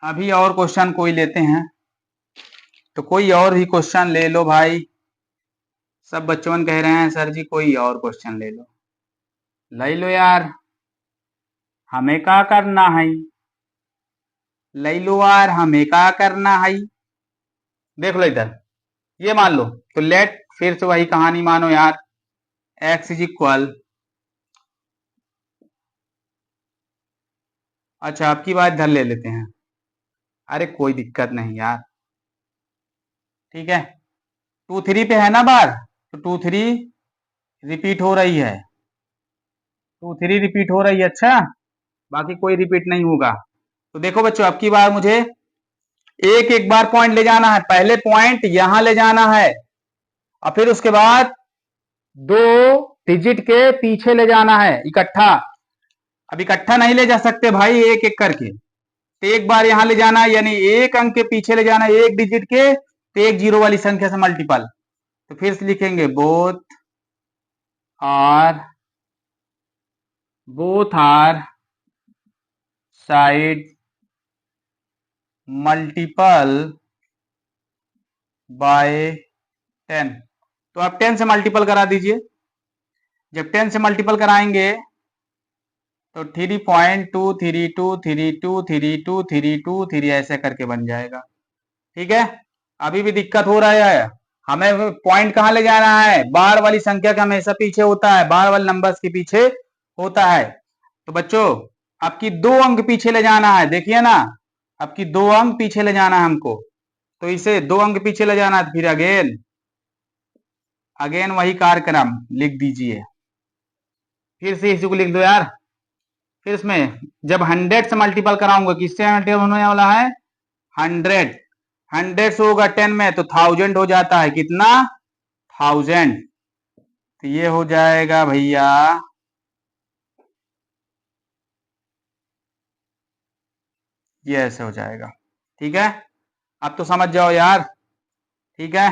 A: अभी और क्वेश्चन कोई लेते हैं, तो कोई और भी क्वेश्चन ले लो भाई। सब बच्चों कह रहे हैं सर जी कोई और क्वेश्चन ले लो, ले लो यार, हमें क्या करना है, ले लो यार, हमें क्या करना है। देख लो इधर, ये मान लो, तो लेट, फिर से वही कहानी मानो यार, x इज इक्वल, अच्छा आपकी बात इधर ले लेते हैं, अरे कोई दिक्कत नहीं यार, ठीक है, 2 3 पे है ना बार, तो 2 3 रिपीट हो रही है, 2 3 रिपीट हो रही है, अच्छा बाकी कोई रिपीट नहीं होगा। तो देखो बच्चों, अब की बार मुझे एक एक बार पॉइंट ले जाना है, पहले पॉइंट यहां ले जाना है, और फिर उसके बाद 2 डिजिट के पीछे ले जाना है इकट्ठा। अब इकट्ठा नहीं ले जा सकते भाई, एक एक करके, तो एक बार यहां ले जाना है, यानी एक अंक के पीछे ले जाना है एक डिजिट के, तो एक जीरो वाली संख्या से मल्टीपल, तो फिर से लिखेंगे are both are side multiple by 10। तो आप 10 से मल्टीपल करा दीजिए, जब 10 से मल्टीपल कराएंगे तो 3.2323232 ऐसे करके बन जाएगा। ठीक है, अभी भी दिक्कत हो रहा है, हमें पॉइंट कहां ले जाना है, बार वाली संख्या का हमेशा पीछे होता है, बार वाले नंबर्स के पीछे होता है। तो बच्चों आपकी 2 अंक पीछे ले जाना है, देखिए ना, आपकी 2 अंक पीछे ले जाना है हमको, तो इसे 2 अंक पीछे ले जाना है, फिर अगेन अगेन वही कार्यक्रम लिख दीजिए, फिर से इसी को लिख दो यार, फिर इसमें जब 100 से मल्टीपल कराऊंगा, किससे मल्टीपल होने वाला है, 100, 100 से होगा 10 में तो 1000 हो जाता है, कितना, 1000, तो ये हो जाएगा भैया, ये ऐसे हो जाएगा। ठीक है, अब तो समझ जाओ यार, ठीक है,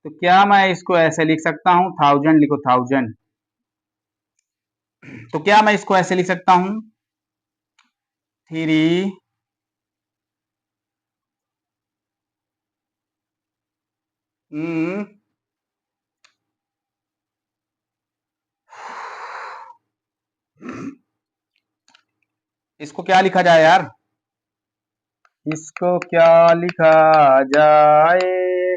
A: तो क्या मैं इसको ऐसे लिख सकता हूं, 1000 लिखो, 1000, तो क्या मैं इसको ऐसे लिख सकता हूं, 3, इसको क्या लिखा जाए यार, इसको क्या लिखा जाए,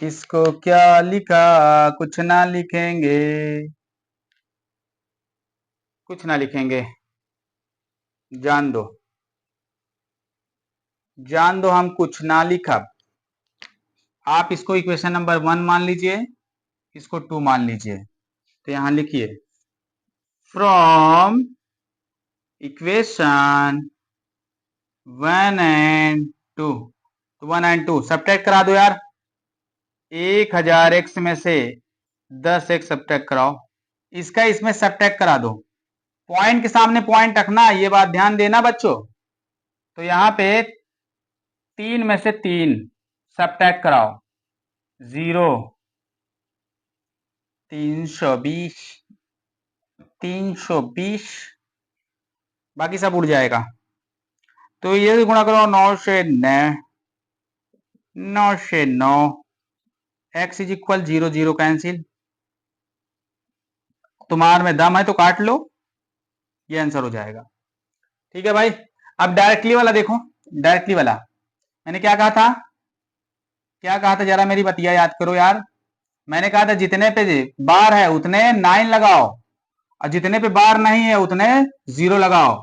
A: इसको क्या लिखा, कुछ ना लिखेंगे, कुछ ना लिखेंगे, जान दो, जान दो हम कुछ ना लिखब। आप इसको इक्वेशन नंबर 1 मान लीजिए, इसको 2 मान लीजिए। तो यहां लिखिए फ्रॉम इक्वेशन 1 एंड 2, तो 1 एंड 2 सब्ट्रैक्ट करा दो यार। 1000x में से 10x सब्ट्रैक्ट कराओ, इसका इसमें सब्ट्रैक्ट करा दो। पॉइंट के सामने पॉइंट रखना, ये बात ध्यान देना बच्चों। तो यहां पे 3 में से 3 सब्ट्रैक्ट कराओ, 0, 320, 320, बाकी सब उड़ जाएगा। तो ये गुणा करो 9 से 9, x इज इक्वल 0, 0 कैंसिल। तुम्हारे में दम है तो काट लो, ये आंसर हो जाएगा। ठीक है भाई। अब डायरेक्टली वाला देखो, डायरेक्टली वाला मैंने क्या कहा था, क्या कहा था जरा मेरी बतिया याद करो यार। मैंने कहा था जितने पे बार है उतने 9 लगाओ, और जितने पे बार नहीं है उतने 0 लगाओ,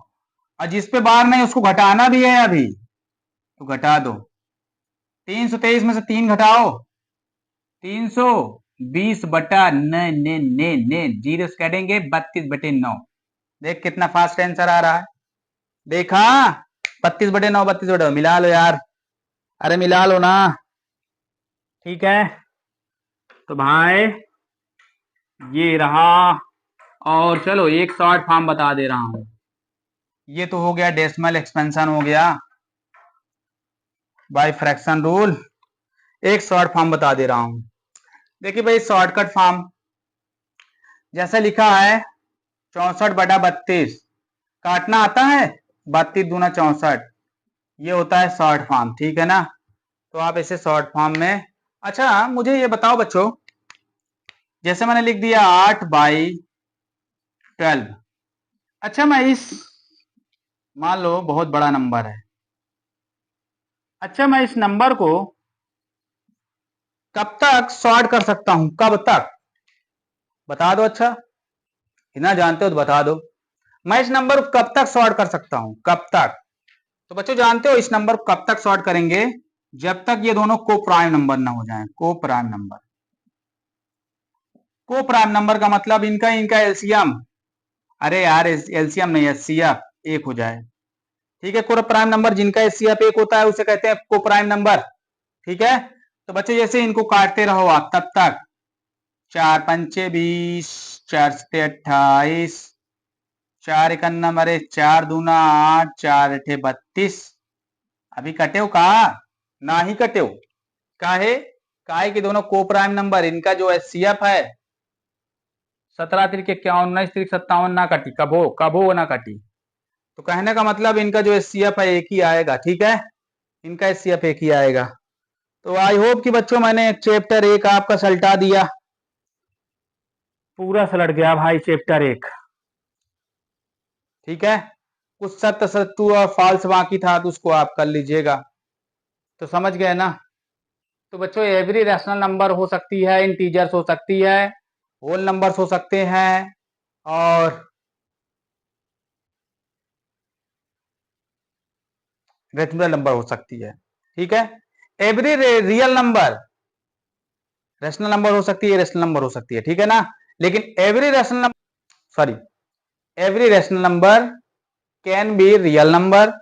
A: और जिस पे बार नहीं उसको घटाना भी है अभी, तो घटा दो। 323 में से 3 घटाओ, 320 बटा ने 0 से काटेंगे 32/9। देख कितना फास्ट आंसर आ रहा है, देखा 32/9, 32/9 मिला लो यार, अरे मिला लो ना। ठीक है तो भाई ये रहा, और चलो एक शॉर्ट फॉर्म बता दे रहा हूं। ये तो हो गया डेसिमल एक्सपेंशन हो गया बाय फ्रैक्शन रूल। एक शॉर्ट फॉर्म बता दे रहा हूं। देखिए भाई शॉर्टकट फॉर्म जैसा लिखा है 64/32 काटना आता है, 32 दूना 64, ये होता है शॉर्ट फॉर्म। ठीक है ना, तो आप इसे शॉर्ट फॉर्म में। अच्छा मुझे ये बताओ बच्चों, जैसे मैंने लिख दिया 8/12। अच्छा मैं इस, मान लो बहुत बड़ा नंबर है, अच्छा मैं इस नंबर को कब तक सॉर्ट कर सकता हूं, कब तक बता दो। अच्छा इतना जानते हो तो बता दो, मैं इस नंबर को कब तक सॉर्ट कर सकता हूं, कब तक। तो बच्चों जानते हो इस नंबर को कब तक सॉर्ट करेंगे, जब तक ये दोनों को प्राइम नंबर ना हो जाएं। को प्राइम नंबर, को प्राइम नंबर का मतलब इनका इनका एलसीएम, अरे यार एलसीएम नहीं एचसीएफ एक हो जाए। ठीक है, को प्राइम नंबर जिनका एचसीएफ एक होता है उसे कहते हैं को प्राइम नंबर। ठीक है, तो बच्चों जैसे इनको काटते रहो आप तब तक, 4×5 = 20, 4×7 = 28, 4×1 मरे 4×2 = 8, 4×8 = 32। अभी कटे हो कहा, ना ही कटे हो काहे, काहे कि दोनों को प्राइम नंबर, इनका जो एचसीएफ है 17 × 51, 19 × 57 ना कटी, कब हो ना कटी। तो कहने का मतलब इनका जो एचसीएफ है एक ही आएगा। ठीक है, इनका एचसीएफ एक ही आएगा। तो आई होप कि बच्चों मैंने चैप्टर 1 आपका सलटा दिया, पूरा सलट गया भाई चैप्टर 1। ठीक है, कुछ सत्य सत्तू और फॉल्स बाकी था तो उसको आप कर लीजिएगा। तो समझ गए ना। तो बच्चों एवरी रैशनल नंबर हो सकती है, इंटीजर्स हो सकती है, होल नंबर्स हो सकते हैं, और रेशनल नंबर हो सकती है। ठीक है, every real number rational number हो सकती है, रेशनल नंबर हो सकती है। ठीक है ना, लेकिन every rational number, sorry, every rational number can be real number,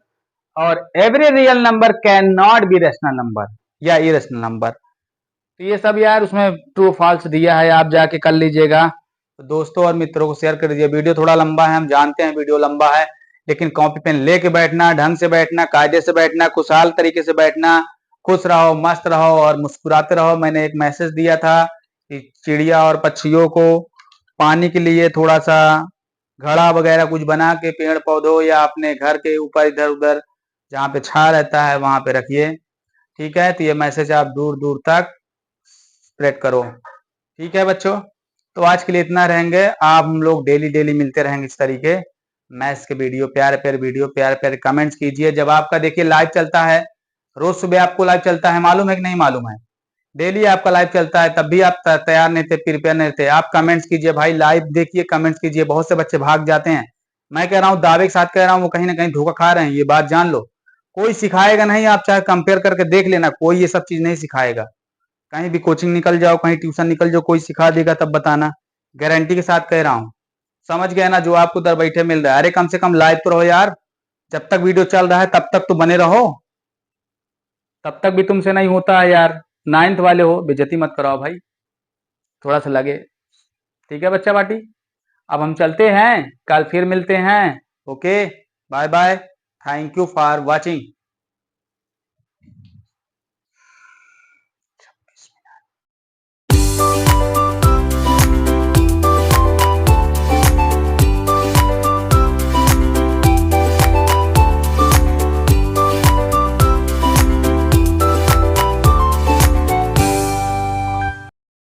A: और every real number can not be rational number या इरेशनल नंबर। तो ये सब यार उसमें ट्रू फॉल्स दिया है, आप जाके कर लीजिएगा। तो दोस्तों और मित्रों को शेयर कर दीजिए। वीडियो थोड़ा लंबा है, हम जानते हैं वीडियो लंबा है, लेकिन कॉपी पेन लेके बैठना, ढंग से बैठना, कायदे से बैठना, खुशहाल तरीके से बैठना, खुश रहो, मस्त रहो और मुस्कुराते रहो। मैंने एक मैसेज दिया था कि चिड़िया और पक्षियों को पानी के लिए थोड़ा सा घड़ा वगैरह कुछ बना के पेड़ पौधों या अपने घर के ऊपर इधर उधर जहाँ पे छा रहता है वहां पे रखिए। ठीक है, तो ये मैसेज आप दूर दूर तक स्प्रेड करो। ठीक है बच्चों, तो आज के लिए इतना रहेंगे। आप हम लोग डेली डेली मिलते रहेंगे इस तरीके मैथ्स के वीडियो, प्यारे प्यारे वीडियो, प्यारे प्यारे कमेंट्स कीजिए। जब आपका देखिए लाइव चलता है, रोज सुबह आपको लाइव चलता है, मालूम है कि नहीं मालूम है, डेली आपका लाइव चलता है, तब भी आप तैयार नहीं थे, प्रिपेयर नहीं थे। आप कमेंट्स कीजिए भाई, लाइव देखिए, कमेंट्स कीजिए। बहुत से बच्चे भाग जाते हैं, मैं कह रहा हूँ दावे के साथ कह रहा हूँ, वो कहीं ना कहीं धोखा खा रहे हैं, ये बात जान लो। कोई सिखाएगा नहीं, आप चाहे कंपेयर करके देख लेना, कोई ये सब चीज नहीं सिखाएगा। कहीं भी कोचिंग निकल जाओ, कहीं ट्यूशन निकल जाओ, कोई सिखा देगा तब बताना, गारंटी के साथ कह रहा हूँ। समझ गए ना, जो आपको उधर बैठे मिल रहा है। अरे कम से कम लाइव तो रहो यार, जब तक वीडियो चल रहा है तब तक तो बने रहो, तब तक भी तुमसे नहीं होता है यार। 9th वाले हो, बेइज्जती मत कराओ भाई, थोड़ा सा लगे। ठीक है बच्चा पार्टी, अब हम चलते हैं, कल फिर मिलते हैं। Okay, bye bye, thank you for watching.